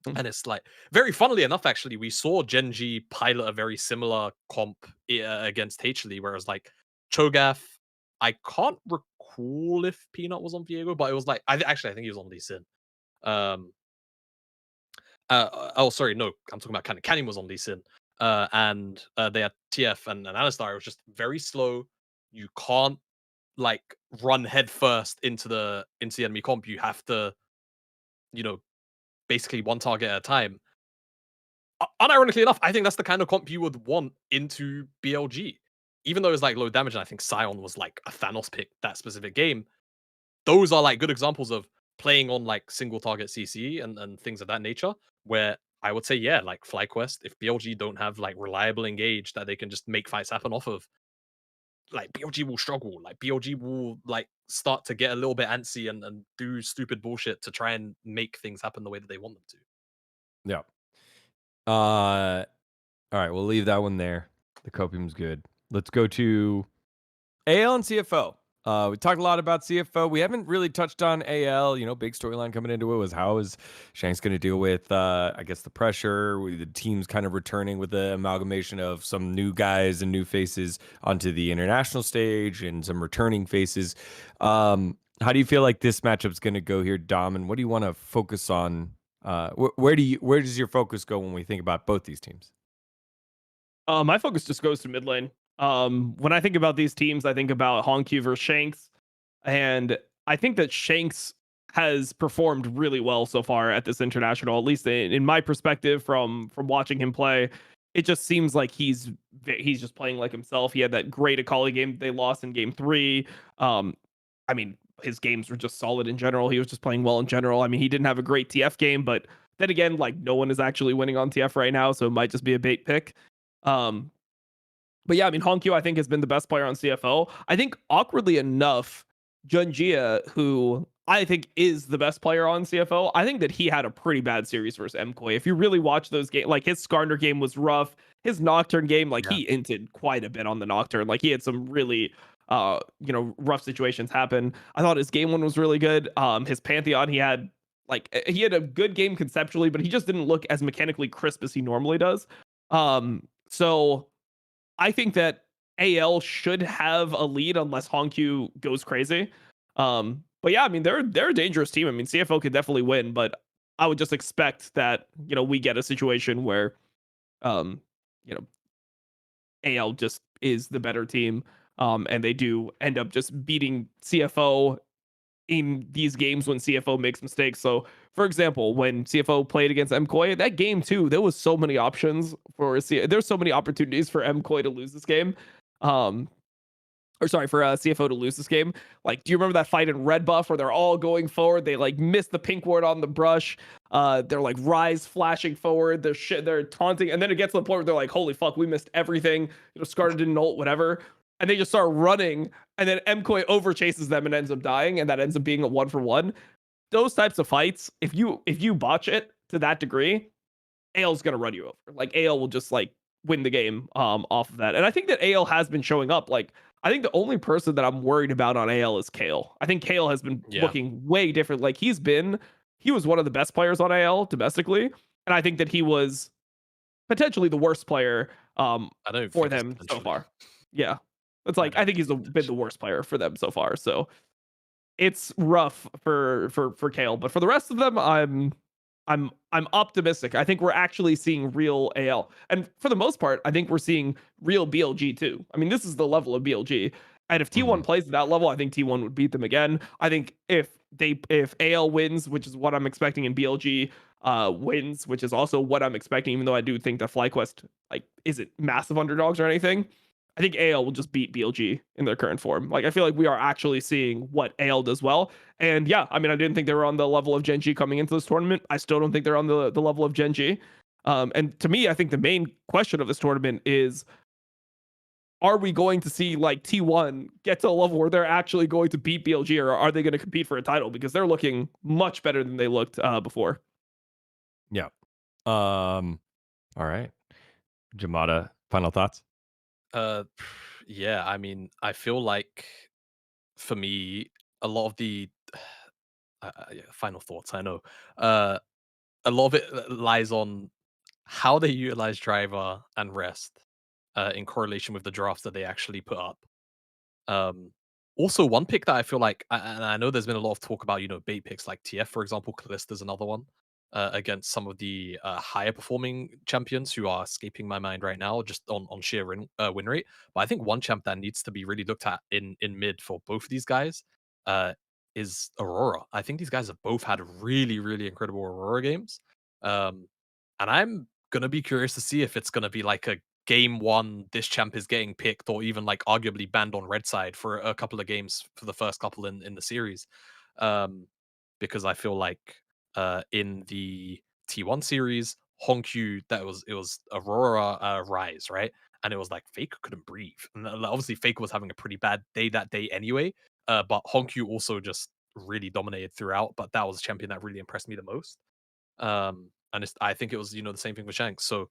And it's like, very funnily enough, actually, we saw GenG pilot a very similar comp against Lee, where it was like Cho'Gath. I can't recall if Peanut was on Viego, but it was like, I think he was on Lee Sin. Oh, sorry, no, I'm talking about Cannon. Cannon was on Lee Sin. And they had TF and Alistar. It was just very slow. You can't like run head first into the enemy comp. You have to, basically one target at a time. Unironically enough, I think that's the kind of comp you would want into BLG. Even though it's like low damage, and I think Sion was like a Thanos pick that specific game. Those are like good examples of playing on like single target CC and things of that nature, where I would say, yeah, like FlyQuest, if BLG don't have like reliable engage that they can just make fights happen off of, like BLG will struggle. Like BLG will like start to get a little bit antsy and do stupid bullshit to try and make things happen the way that they want them to. Yeah. All right, we'll leave that one there. The copium's good. Let's go to AL and CFO. We talked a lot about CFO. We haven't really touched on AL. Big storyline coming into it was how is Shanks going to deal with, I guess, the pressure. The team's kind of returning with the amalgamation of some new guys and new faces onto the international stage and some returning faces. How do you feel like this matchup's going to go here, Dom? And what do you want to focus on? Where does your focus go when we think about both these teams? My focus just goes to mid lane. When I think about these teams, I think about Hongq versus Shanks, and I think that Shanks has performed really well so far at this international. At least in my perspective, from watching him play, it just seems like he's just playing like himself. He had that great Akali game they lost in game 3. I mean, his games were just solid in general. He was just playing well in general. I mean, he didn't have a great TF game, but then again, like no one is actually winning on TF right now, so it might just be a bait pick. But yeah, I mean, Hongq, I think, has been the best player on CFO. I think, awkwardly enough, Junjia, who I think is the best player on CFO, I think that he had a pretty bad series versus MKOI. If you really watch those games, like his Skarner game was rough. His Nocturne game, like he inted quite a bit on the Nocturne. Like he had some really, rough situations happen. I thought his game 1 was really good. His Pantheon, he had a good game conceptually, but he just didn't look as mechanically crisp as he normally does. So I think that AL should have a lead unless Hongq goes crazy. But yeah, I mean they're a dangerous team. I mean CFO could definitely win, but I would just expect that we get a situation where AL just is the better team, and they do end up just beating CFO in these games when CFO makes mistakes. So, for example, when CFO played against MKOI, that game too, there was so many options for there's so many opportunities for MKOI to lose this game. For CFO to lose this game. Like, do you remember that fight in Red Buff where they're all going forward? They like miss the pink ward on the brush. They're like Rise flashing forward. They're taunting, and then it gets to the point where they're like, "Holy fuck, we missed everything." Scar didn't ult, whatever. and they just start running, and then MKOI overchases them and ends up dying, and that ends up being a 1-for-1. Those types of fights, if you botch it to that degree, AL's gonna run you over. Like AL will just like win the game off of that. And I think that AL has been showing up. Like I think the only person that I'm worried about on AL is Kale. I think Kale has been looking way different. Like he was one of the best players on AL domestically, and I think that he was potentially the worst player for them so far. Yeah. It's like I think he's been the worst player for them so far. So it's rough for Kale, but for the rest of them, I'm optimistic. I think we're actually seeing real AL, and for the most part, I think we're seeing real BLG too. I mean, this is the level of BLG, and if T1 plays at that level, I think T1 would beat them again. I think if AL wins, which is what I'm expecting, and BLG wins, which is also what I'm expecting, even though I do think that FlyQuest like isn't massive underdogs or anything. I think AL will just beat BLG in their current form. Like I feel like we are actually seeing what AL does well. And yeah, I mean, I didn't think they were on the level of GenG coming into this tournament. I still don't think they're on the level of GenG. And to me, I think the main question of this tournament is, are we going to see like T1 get to a level where they're actually going to beat BLG, or are they going to compete for a title? Because they're looking much better than they looked before. Yeah. All right. Jamada, final thoughts? Yeah, I mean, I feel like for me, a lot of the final thoughts, I know, a lot of it lies on how they utilize driver and rest in correlation with the drafts that they actually put up. Also, one pick that I feel like, and I know there's been a lot of talk about, bait picks like TF, for example. Callista's another one against some of the higher performing champions who are escaping my mind right now, just on sheer win rate. But I think one champ that needs to be really looked at in mid for both of these guys is Aurora. I think these guys have both had really, really incredible Aurora games. And I'm going to be curious to see if it's going to be like a game one, this champ is getting picked, or even like arguably banned on red side for a couple of games for the first couple in the series. Because I feel like in the T1 series, Honkyu, it was Aurora Rise, right? And it was like Faker couldn't breathe. And obviously Faker was having a pretty bad day that day anyway. But Honkyu also just really dominated throughout. But that was a champion that really impressed me the most. And I think it was, the same thing with Shanks. So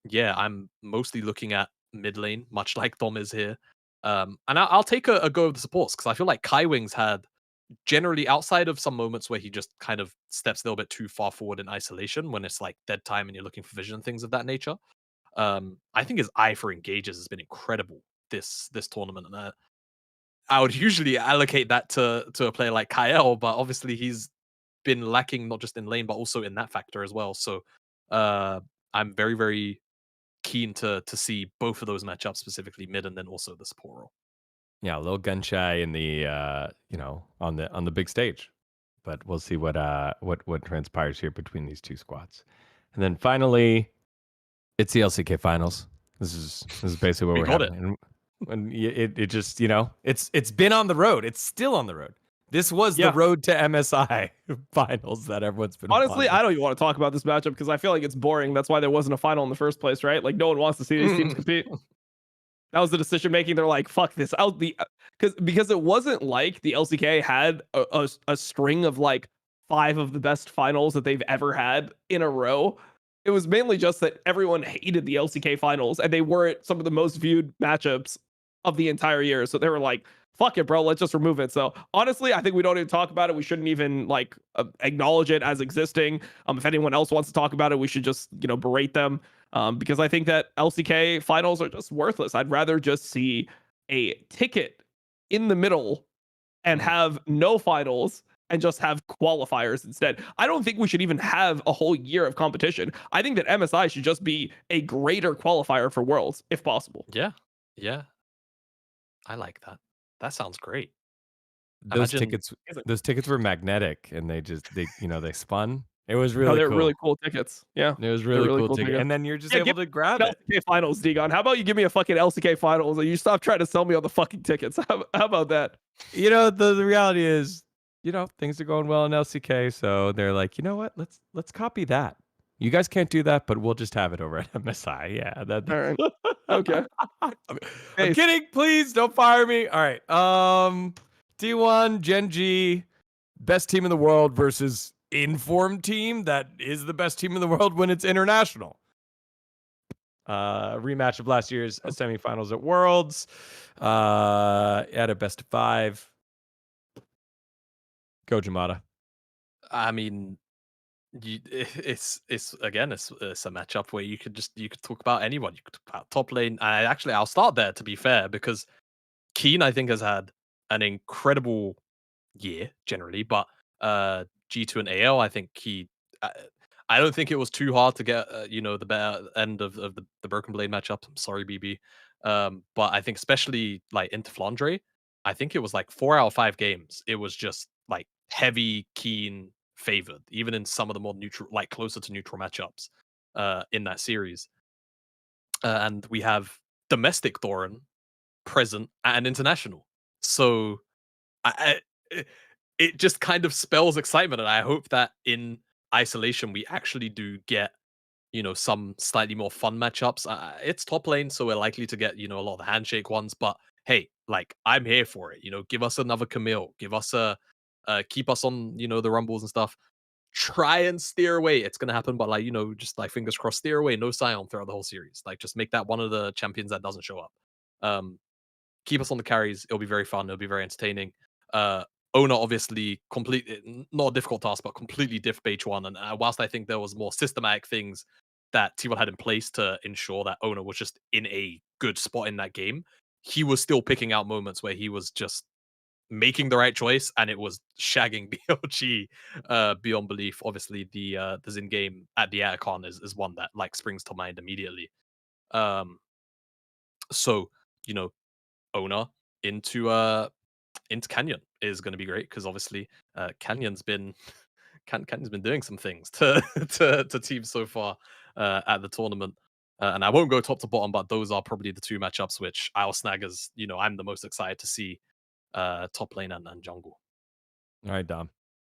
yeah, I'm mostly looking at mid lane, much like Dom is here. And I'll take a go of the supports, because I feel like Kai Wings had generally, outside of some moments where he just kind of steps a little bit too far forward in isolation when it's like dead time and you're looking for vision and things of that nature. I think his eye for engages has been incredible this tournament, and I would usually allocate that to a player like Kyle, but obviously he's been lacking not just in lane but also in that factor as well. So I'm very, very keen to see both of those matchups, specifically mid and then also the support role. Yeah, a little gun shy in the on the big stage, but we'll see what transpires here between these two squads. And then finally, it's the LCK finals. This is basically what we're having. And it just it's been on the road. It's still on the road. This was the road to MSI finals that everyone's been. Honestly, I don't even want to talk about this matchup because I feel like it's boring. That's why there wasn't a final in the first place, right? Like no one wants to see these teams compete. That was the decision making. They're like, fuck this. Because it wasn't like the LCK had a string of like 5 of the best finals that they've ever had in a row. It was mainly just that everyone hated the LCK finals, and they weren't some of the most viewed matchups of the entire year. So they were like, fuck it, bro, let's just remove it. So honestly, I think we don't even talk about it. We shouldn't even like acknowledge it as existing. If anyone else wants to talk about it, we should just berate them. Because I think that LCK finals are just worthless. I'd rather just see a ticket in the middle and have no finals and just have qualifiers instead. I don't think we should even have a whole year of competition. I think that MSI should just be a greater qualifier for Worlds, if possible. Yeah. I like that. That sounds great. Those tickets were magnetic, and they spun. It was really they're cool. really cool tickets. Yeah. It was really cool ticket. And then you're just able to grab it. LCK finals, dGon. How about you give me a fucking LCK finals and you stop trying to sell me on the fucking tickets? How about that? The reality is, things are going well in LCK, so they're like, you know what? Let's copy that. You guys can't do that, but we'll just have it over at MSI. Yeah, that. All right. Okay. I'm kidding. Please don't fire me. All right. D1 GenG, best team in the world versus informed team that is the best team in the world when it's international. Rematch of last year's semifinals at Worlds. At a best of 5. Go Jamada. I mean, it's again, it's a matchup where you could talk about anyone. You could talk about top lane. I'll start there, to be fair, because Keen, I think, has had an incredible year generally, but G2 and AL, I think I don't think it was too hard to get the better end of the Broken Blade matchup. I'm sorry, BB. But I think especially like into Flandre, I think it was like 4 out of 5 games. It was just like heavy Keen favored, even in some of the more neutral, like closer to neutral matchups in that series. And we have domestic Thorne present at an international. So it just kind of spells excitement, and I hope that in isolation we actually do get some slightly more fun matchups. It's top lane, so we're likely to get a lot of the handshake ones. But hey, like I'm here for it. Give us another Camille, give us a keep us on the rumbles and stuff. Try and steer away. It's gonna happen, but just like fingers crossed, steer away. No Sion throughout the whole series. Like just make that one of the champions that doesn't show up. Keep us on the carries. It'll be very fun. It'll be very entertaining. Owner, obviously, not a difficult task, but completely diff H1. And whilst I think there was more systematic things that T1 had in place to ensure that Owner was just in a good spot in that game, he was still picking out moments where he was just making the right choice, and it was shagging BLG beyond belief. Obviously, the Xin game at the Atacon is one that like springs to mind immediately. So Owner into Canyon is going to be great, because obviously Canyon's been doing some things to teams so far at the tournament. And I won't go top to bottom, but those are probably the 2 matchups which I'll snag as I'm the most excited to see top lane and jungle. All right, Dom,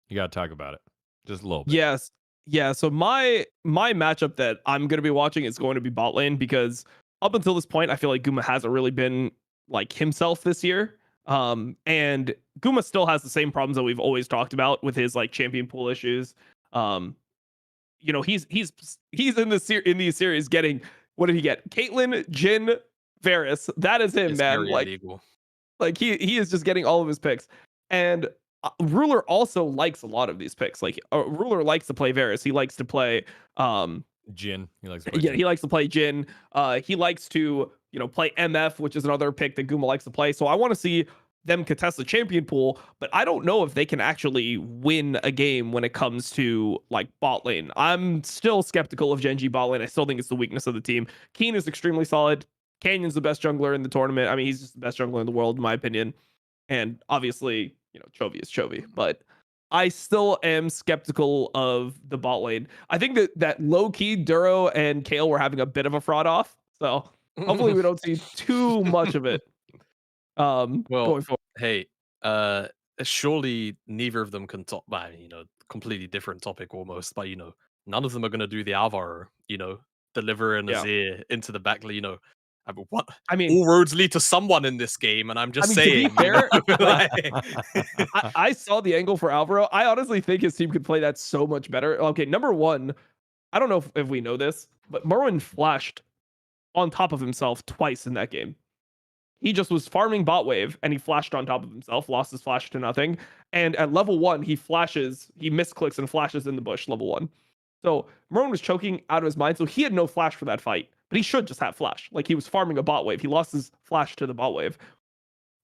you got to talk about it just a little bit. Yes. Yeah. So my matchup that I'm going to be watching is going to be bot lane, because up until this point, I feel like Guma hasn't really been like himself this year. And Guma still has the same problems that we've always talked about with his like champion pool issues. He's in these series getting, what did he get? Caitlyn, Jin, Varus. That is him, It's man. very illegal. Like he is just getting all of his picks. And Ruler also likes a lot of these picks. Like Ruler likes to play Varus. He likes to play Jin. He likes to play yeah, Jin. he likes to play Jin. He likes to play MF, which is another pick that Guma likes to play. So I want to see them contest the champion pool, but I don't know if they can actually win a game when it comes to like bot lane. I'm still skeptical of GenG bot lane. I still think it's the weakness of the team. Keen is extremely solid. Canyon's the best jungler in the tournament. I mean, he's just the best jungler in the world, in my opinion. And obviously, Chovy is Chovy, but I still am skeptical of the bot lane. I think that low key Duro and Kale were having a bit of a fraud off. So hopefully we don't see too much of it. Well, Going forward. hey, surely neither of them can top. Completely different topic almost, but none of them are going to do the Alvaro. Deliver an Azir into the back. What? I mean, all roads lead to someone in this game, and I'm just saying. To be fair, I saw the angle for Alvaro. I honestly think his team could play that so much better. Okay, number one, I don't know if we know this, but Merwin flashed on top of himself twice in that game. He just was farming bot wave and he flashed on top of himself, lost his flash to nothing. And at level 1, he misclicks and flashes in the bush level 1. So Merwin was choking out of his mind. So he had no flash for that fight, but he should just have flash. Like he was farming a bot wave. He lost his flash to the bot wave.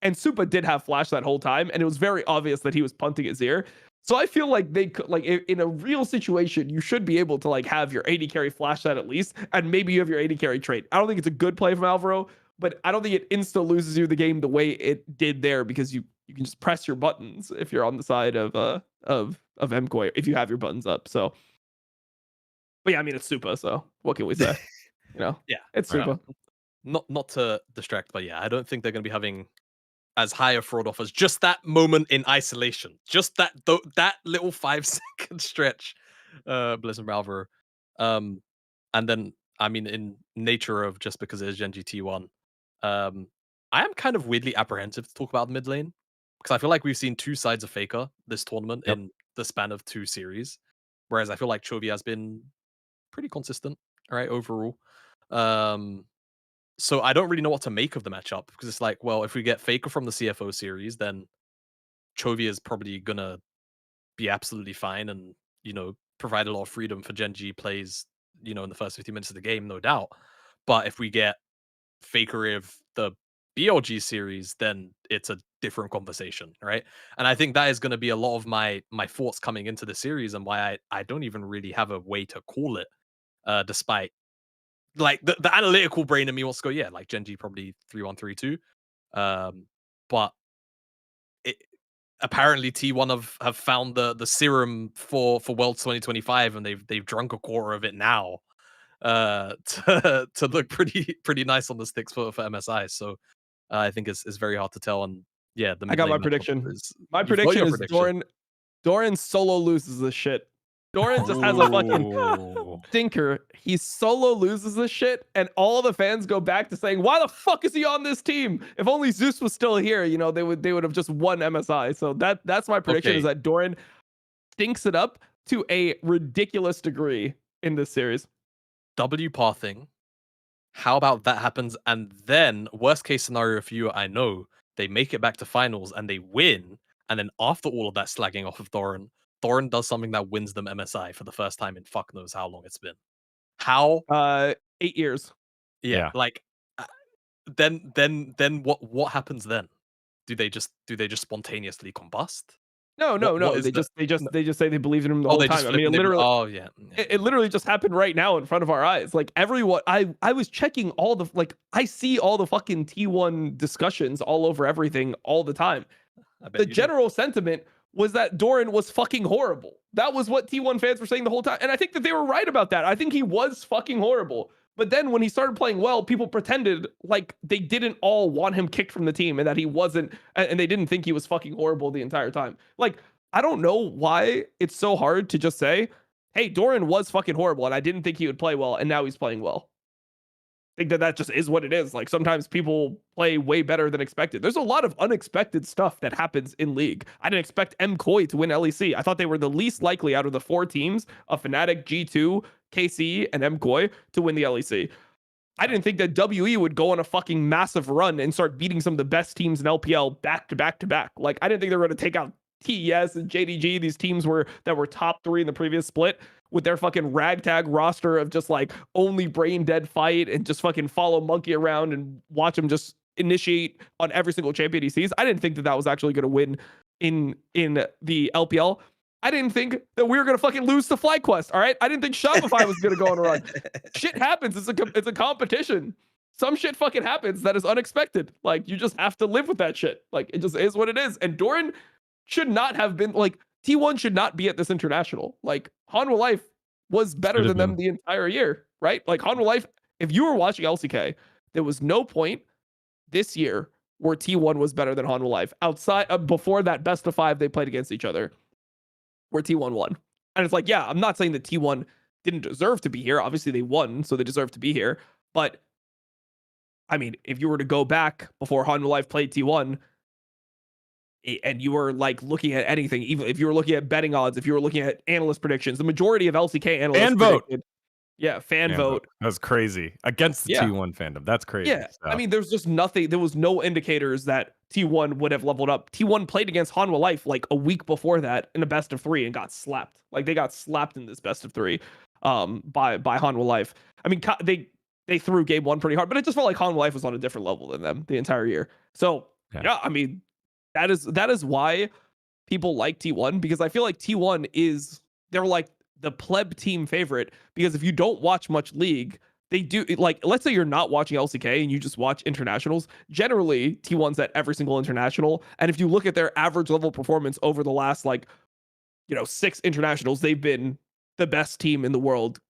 And Supa did have flash that whole time. And it was very obvious that he was punting Azir. So I feel like they could, like in a real situation, you should be able to like have your AD carry flash that at least, and maybe you have your AD carry trait. I don't think it's a good play from Alvaro, but I don't think it insta loses you the game the way it did there, because you can just press your buttons if you're on the side of MKOI, if you have your buttons up. So, but yeah, I mean it's Supa, so what can we say? Yeah, it's Supa. Not to distract, but yeah, I don't think they're going to be having as high a fraud off as just that moment in isolation, just that little 5-second stretch. Blizzard Alvaro. And then, I mean, in nature of just because it is GenG T1, I am kind of weirdly apprehensive to talk about the mid lane because I feel like we've seen two sides of Faker this tournament Yep. in the span of 2 series, whereas I feel like Chovy has been pretty consistent, right, overall. So I don't really know what to make of the matchup because it's like, well, if we get Faker from the CFO series, then Chovy is probably gonna be absolutely fine and, provide a lot of freedom for GenG plays, in the first 50 minutes of the game, no doubt. But if we get Faker of the BLG series, then it's a different conversation, right? And I think that is going to be a lot of my thoughts coming into the series and why I don't even really have a way to call it, despite like the analytical brain in me wants to go, yeah, like GenG probably 3-1, 3-2. But it, apparently T1 have found the serum for Worlds 2025 and they've drunk a quarter of it now, to look pretty nice on the sticks for MSI. So I think it's very hard to tell. And yeah, the I got mid my lane matchup prediction. is My you've got prediction your is Doran solo loses this shit. Doran just has a fucking Ooh. stinker. He solo loses this shit, and all the fans go back to saying, "Why the fuck is he on this team? If only Zeus was still here, they would have just won MSI." So that's my prediction: is Okay. that Doran stinks it up to a ridiculous degree in this series. W pathing. How about that happens? And then, worst case scenario for you, I know they make it back to finals and they win. And then, after all of that slagging off of Thorin does something that wins them MSI for the first time in fuck knows how long it's been. How? 8 years. Yeah. Like, uh, then what happens then? Do they just spontaneously combust? No. What is They the? just say they believed in him the Oh, whole they time. just I flip mean, it and they literally. oh yeah. It literally just happened right now in front of our eyes. Like everyone, I was checking all the I see all the fucking T1 discussions all over everything all the time. I bet The you do. general sentiment was that Doran was fucking horrible. That was what T1 fans were saying the whole time, and I think that they were right about that. I think he was fucking horrible. But then when he started playing well, people pretended like they didn't all want him kicked from the team and that he wasn't, and they didn't think he was fucking horrible the entire time. Like, I don't know why it's so hard to just say, hey, Doran was fucking horrible and I didn't think he would play well, and now he's playing well. I think that just is what it is. Like sometimes people play way better than expected. There's a lot of unexpected stuff that happens in League. I didn't expect MKOI to win LEC. I thought they were the least likely out of the 4 teams of Fnatic, G2, KC, and MKOI to win the LEC. I didn't think that WE would go on a fucking massive run and start beating some of the best teams in LPL back to back to back. Like I didn't think they were going to take out TES and JDG. These teams that were top 3 in the previous split with their fucking ragtag roster of just like only brain dead fight and just fucking follow Monkey around and watch him just initiate on every single champion he sees. I didn't think that was actually going to win in the LPL. I didn't think that we were going to fucking lose to FlyQuest. All right. I didn't think Shopify was going to go on a run. Shit happens. It's a competition. Some shit fucking happens that is unexpected. Like you just have to live with that shit. Like it just is what it is. And Doran should not have been like T1 should not be at this international. Like Hanwha Life was better than them the entire year, right? Like Hanwha Life, if you were watching LCK, there was no point this year where T1 was better than Hanwha Life outside before that best of 5 they played against each other, where T1 won. And it's like, yeah, I'm not saying that T1 didn't deserve to be here. Obviously they won, so they deserve to be here. But I mean, if you were to go back before Hanwha Life played T1, and you were like looking at anything, even if you were looking at betting odds, if you were looking at analyst predictions, the majority of LCK analysts Fan vote. Yeah, fan vote. That was crazy. Against the T1 fandom. That's crazy. Yeah. So. I mean, there's just nothing. There was no indicators that T1 would have leveled up. T1 played against Hanwha Life like a week before that in a best of 3 and got slapped. Like they got slapped in this best of 3 by Hanwha Life. I mean, they threw game 1 pretty hard, but it just felt like Hanwha Life was on a different level than them the entire year. So yeah I mean, that is why people like T1, because I feel like T1 they're like the pleb team favorite, because if you don't watch much League, they do, like, let's say you're not watching LCK and you just watch internationals, generally T1's at every single international. And if you look at their average level performance over the last 6 internationals, they've been the best team in the world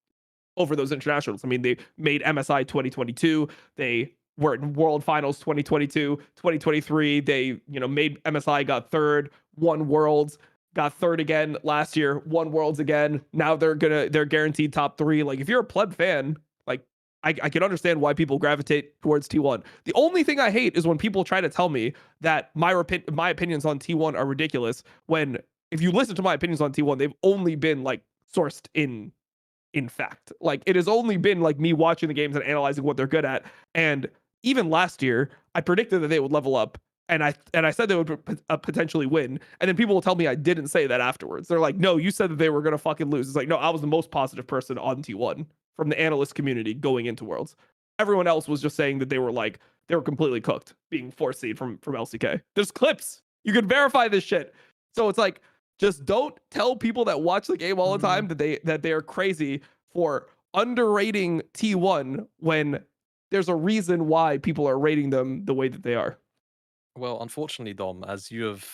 over those internationals. I mean, they made MSI 2022. They were in World Finals 2022, 2023. They, made MSI, got 3rd, won Worlds. got third again last year, won Worlds again. Now they're guaranteed top 3. Like if you're a pleb fan, like I can understand why people gravitate towards T1. The only thing I hate is when people try to tell me that my opinions on T1 are ridiculous, when if you listen to my opinions on T1, they've only been like sourced in fact. Like it has only been like me watching the games and analyzing what they're good at. And even last year, I predicted that they would level up, and I said they would potentially win. And then people will tell me I didn't say that afterwards. They're like, "No, you said that they were gonna fucking lose." It's like, no, I was the most positive person on T1 from the analyst community going into Worlds. Everyone else was just saying that they were completely cooked, being 4th seed from LCK. There's clips. You can verify this shit. So it's like, just don't tell people that watch the game all the time that they are crazy for underrating T1 when there's a reason why people are rating them the way that they are. Well, unfortunately, Dom, as you have,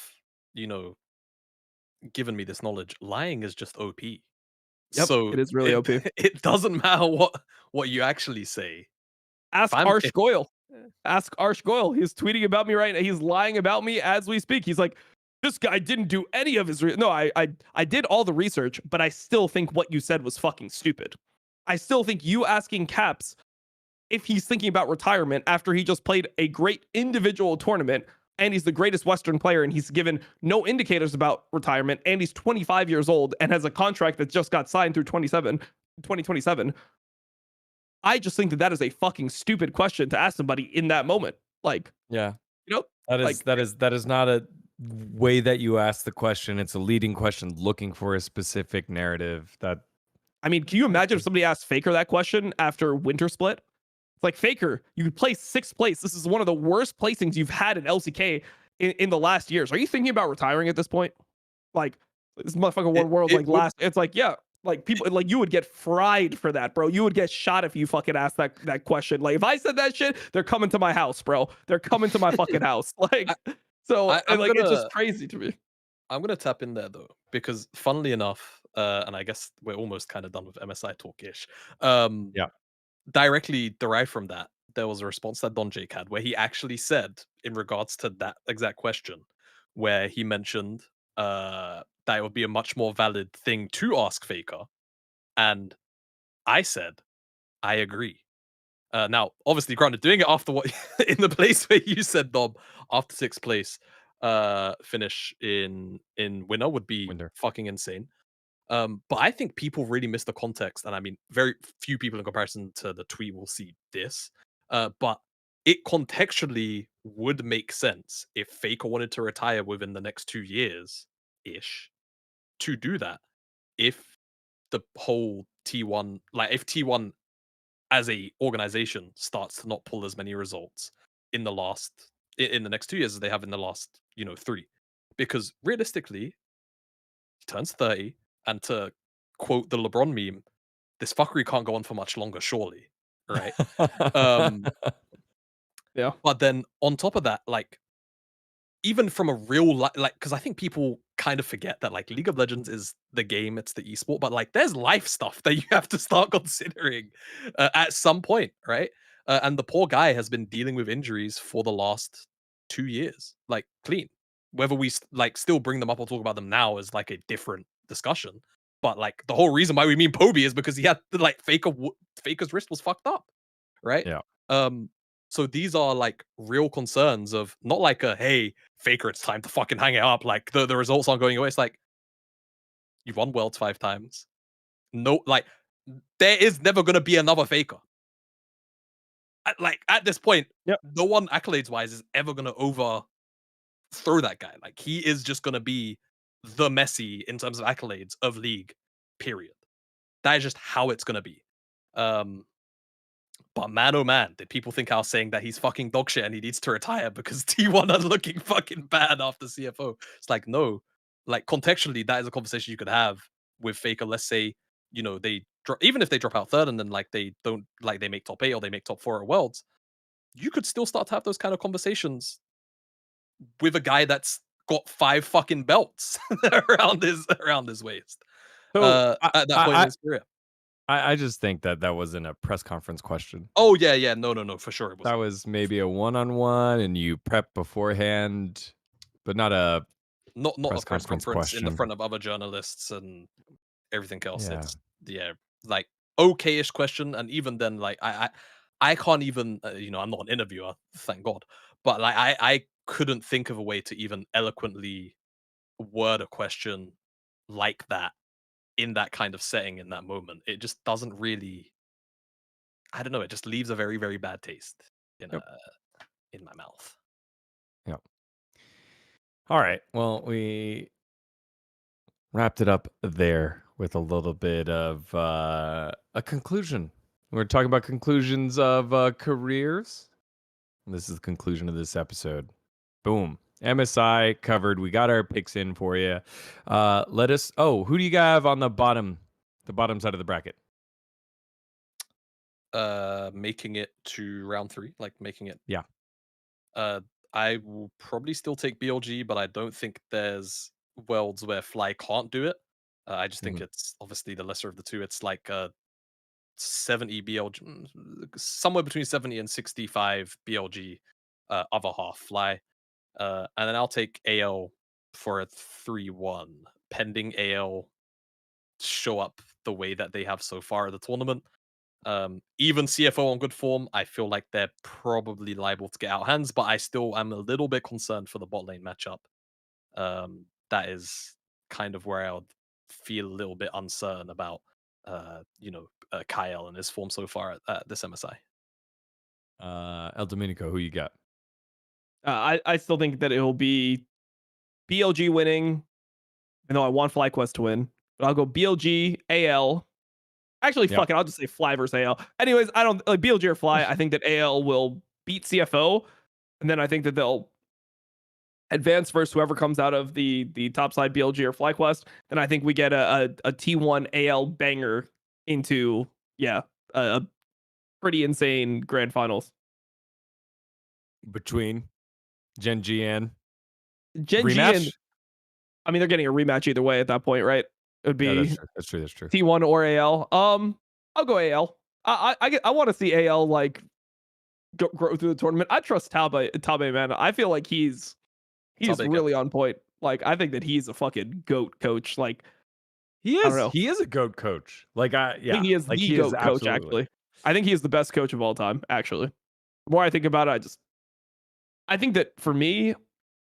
given me this knowledge, lying is just OP. Yep, So it is really OP. It doesn't matter what you actually say. Ask Arsh Goyle. Ask Arsh Goyle. He's tweeting about me right now. He's lying about me as we speak. He's like, this guy didn't do any of his no, I did all the research, but I still think what you said was fucking stupid. I still think you asking Caps if he's thinking about retirement after he just played a great individual tournament and he's the greatest Western player and he's given no indicators about retirement and he's 25 years old and has a contract that just got signed through 2027. I just think that is a fucking stupid question to ask somebody in that moment. Like, yeah, that is not a way that you ask the question. It's a leading question looking for a specific narrative. That, I mean, can you imagine if somebody asked Faker that question after Winter Split? It's like, Faker, you placed 6th place. This is one of the worst placings you've had in LCK in the last years. Are you thinking about retiring at this point? Like, this motherfucker won Worlds last. It's like, yeah, like people, like you would get fried for that, bro. You would get shot if you fucking asked that question. Like if I said that shit, they're coming to my house, bro. They're coming to my fucking house. Like, it's just crazy to me. I'm gonna tap in there though, because funnily enough, and I guess we're almost kind of done with MSI talk-ish. yeah. Directly derived from that, there was a response that Don Jake had where he actually said, in regards to that exact question, where he mentioned that it would be a much more valid thing to ask Faker. And I said, I agree. Now, obviously, granted, doing it after what in the place where you said, Dom, after 6th place finish in winner would be fucking insane. But I think people really miss the context, and I mean, very few people in comparison to the tweet will see this. But it contextually would make sense if Faker wanted to retire within the next 2 years ish to do that. If the whole T1, like if T1 as a organization starts to not pull as many results in the next 2 years as they have in the last 3, because realistically, he turns 30. And to quote the LeBron meme, this fuckery can't go on for much longer, surely. Right? Yeah. But then on top of that, like, even from a real because I think people kind of forget that like League of Legends is the game, it's the esport, but like there's life stuff that you have to start considering at some point, right? And the poor guy has been dealing with injuries for the last 2 years, like clean. Whether we still bring them up or talk about them now is like a different discussion. But like the whole reason why we mean Poby is because he had Faker's wrist was fucked up, right? Yeah. So these are like real concerns of not like hey, Faker, it's time to fucking hang it up. Like the results aren't going away. It's like, you've won Worlds 5 times. No, like there is never gonna be another Faker. At this point, no one accolades wise is ever gonna overthrow that guy. Like he is just gonna be the Messi in terms of accolades of League. Period. That is just how it's gonna be. But man, oh man, did people think I was saying that he's fucking dog shit and he needs to retire because T1 are looking fucking bad after CFO? It's like, no. Like, contextually, that is a conversation you could have with Faker. Let's say, they even if they drop out 3rd and then, like, they don't, like, they make top 8 or they make top 4 at Worlds, you could still start to have those kind of conversations with a guy that's got 5 fucking belts around his waist. So, at that point in his career. I just think that wasn't a press conference question. Oh, yeah. No, for sure. That was maybe a one-on-one and you prep beforehand, but not a Not Press a press conference conference in the question. front of other journalists and everything else. Yeah. It's like okay-ish question, and even then, like I can't even I'm not an interviewer, thank God, but like I couldn't think of a way to even eloquently word a question like that in that kind of setting in that moment. It just doesn't really. I don't know. It just leaves a very very bad taste in Yep. in my mouth. Yep. All right. Well, we wrapped it up there with a little bit of a conclusion. We're talking about conclusions of careers. This is the conclusion of this episode. Boom. MSI covered. We got our picks in for you. Let us. Oh, who do you have on the bottom side of the bracket? Making it to round 3, like making it. Yeah. I will probably still take BLG, but I don't think there's worlds where Fly can't do it. I just think Mhm. it's obviously the lesser of the two. It's like 70 BLG, somewhere between 70 and 65 BLG, other half Fly. And then I'll take AL for a 3-1, pending AL show up the way that they have so far at the tournament. Even CFO on good form, I feel like they're probably liable to get out of hands, but I still am a little bit concerned for the bot lane matchup. That is kind of where I would feel a little bit uncertain about, Kyle and his form so far at this MSI. El Dominico, who you got? I still think that it will be BLG winning, even though I want FlyQuest to win. But I'll go BLG, AL. Actually, Yep. fuck it. I'll just say Fly versus AL. Anyways, I don't like BLG or Fly. I think that AL will beat CFO, and then I think that they'll advance versus whoever comes out of the top side, BLG or FlyQuest. Then I think we get a T1 AL banger into a pretty insane grand finals. Between GenG and GenG rematch? and I mean they're getting a rematch either way at that point, right? It would Yeah, that's be true. That's true. That's true. T1 or AL. I'll go AL. I want to see AL like grow through the tournament. I trust Tabe, man. I feel like he's Tabe really on point. Like I think that he's a fucking goat coach. Like He I don't is. know. He is a goat coach. Like I think he is like the he is goat coach. absolutely. Actually, I think he is the best coach of all time. Actually, the more I think about it, I think that for me,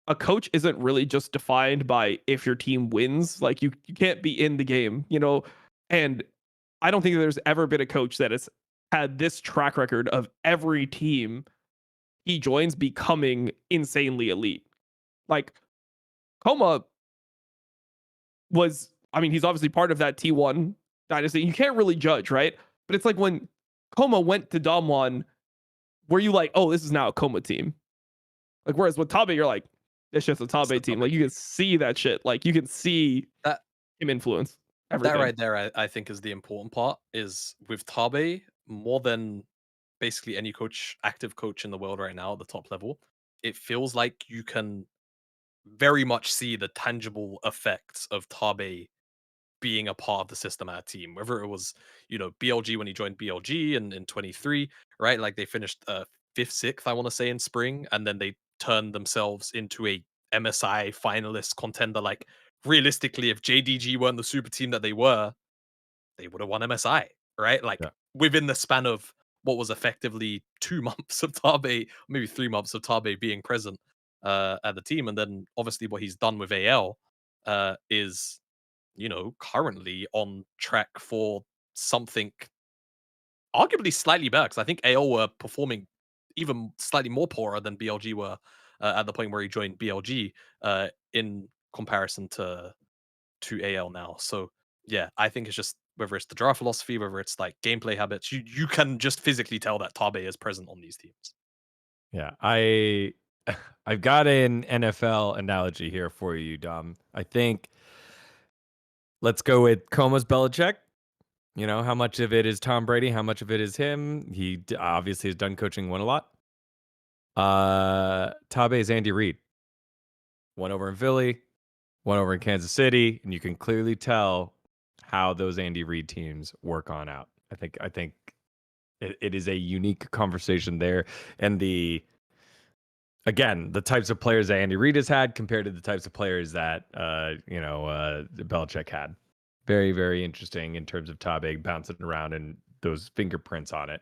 a coach isn't really just defined by if your team wins. Like you can't be in the game, you know. And I don't think there's ever been a coach that has had this track record of every team he joins becoming insanely elite. Like Coma was, I mean, he's obviously part of that T1 dynasty. You can't really judge, right? But it's like when Coma went to Dom1, were you like, oh, this is now a Coma team? Like, whereas with Tabe, you're like, it's just a It's the Tabe team. Tabe Like, you team. can see that shit. Like, you can see That him influence everything. that right there, I think is the important part. Is with Tabe more than basically any active coach in the world right now at the top level. It feels like you can very much see the tangible effects of Tabe being a part of the systematic team, whether it was, BLG when he joined BLG in 23, right? Like they finished 5th, 6th, I want to say, in spring, and then they turned themselves into a MSI finalist contender. Like realistically, if JDG weren't the super team that they were, they would have won MSI, right? Like Yeah. within the span of what was effectively 2 months of Tabe, maybe 3 months of Tabe being present at the team. And then obviously what he's done with AL is currently on track for something arguably slightly better, because I think AL were performing even slightly more poorer than BLG were at the point where he joined BLG in comparison to AL now. So yeah, I think it's just whether it's the draft philosophy, whether it's like gameplay habits, you can just physically tell that Tabe is present on these teams. Yeah. I've got an NFL analogy here for you, Dom. I think let's go with Coma's Belichick. You know, how much of it is Tom Brady? How much of it is him? He obviously has done coaching, won a lot. Tabe is Andy Reid. One over in Philly, one over in Kansas City, and you can clearly tell how those Andy Reid teams work on out. I think it is a unique conversation there, and the again, the types of players that Andy Reid has had compared to the types of players that Belichick had. Very, very interesting in terms of Tabeg bouncing around and those fingerprints on it,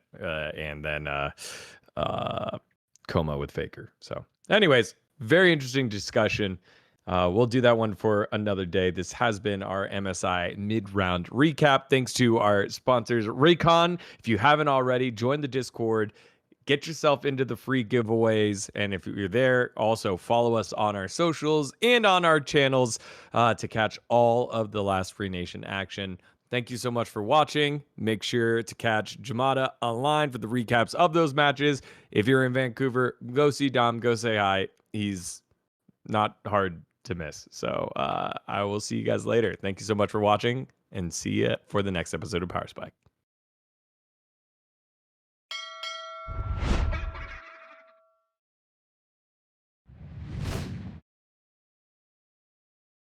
and then Coma with Faker. So, anyways, very interesting discussion. We'll do that one for another day. This has been our MSI mid-round recap. Thanks to our sponsors, Raycon. If you haven't already, join the Discord. Get yourself into the free giveaways. And if you're there, also follow us on our socials and on our channels to catch all of the last Free Nation action. Thank you so much for watching. Make sure to catch Jamada online for the recaps of those matches. If you're in Vancouver, go see Dom, go say hi. He's not hard to miss. So I will see you guys later. Thank you so much for watching, and see you for the next episode of Power Spike.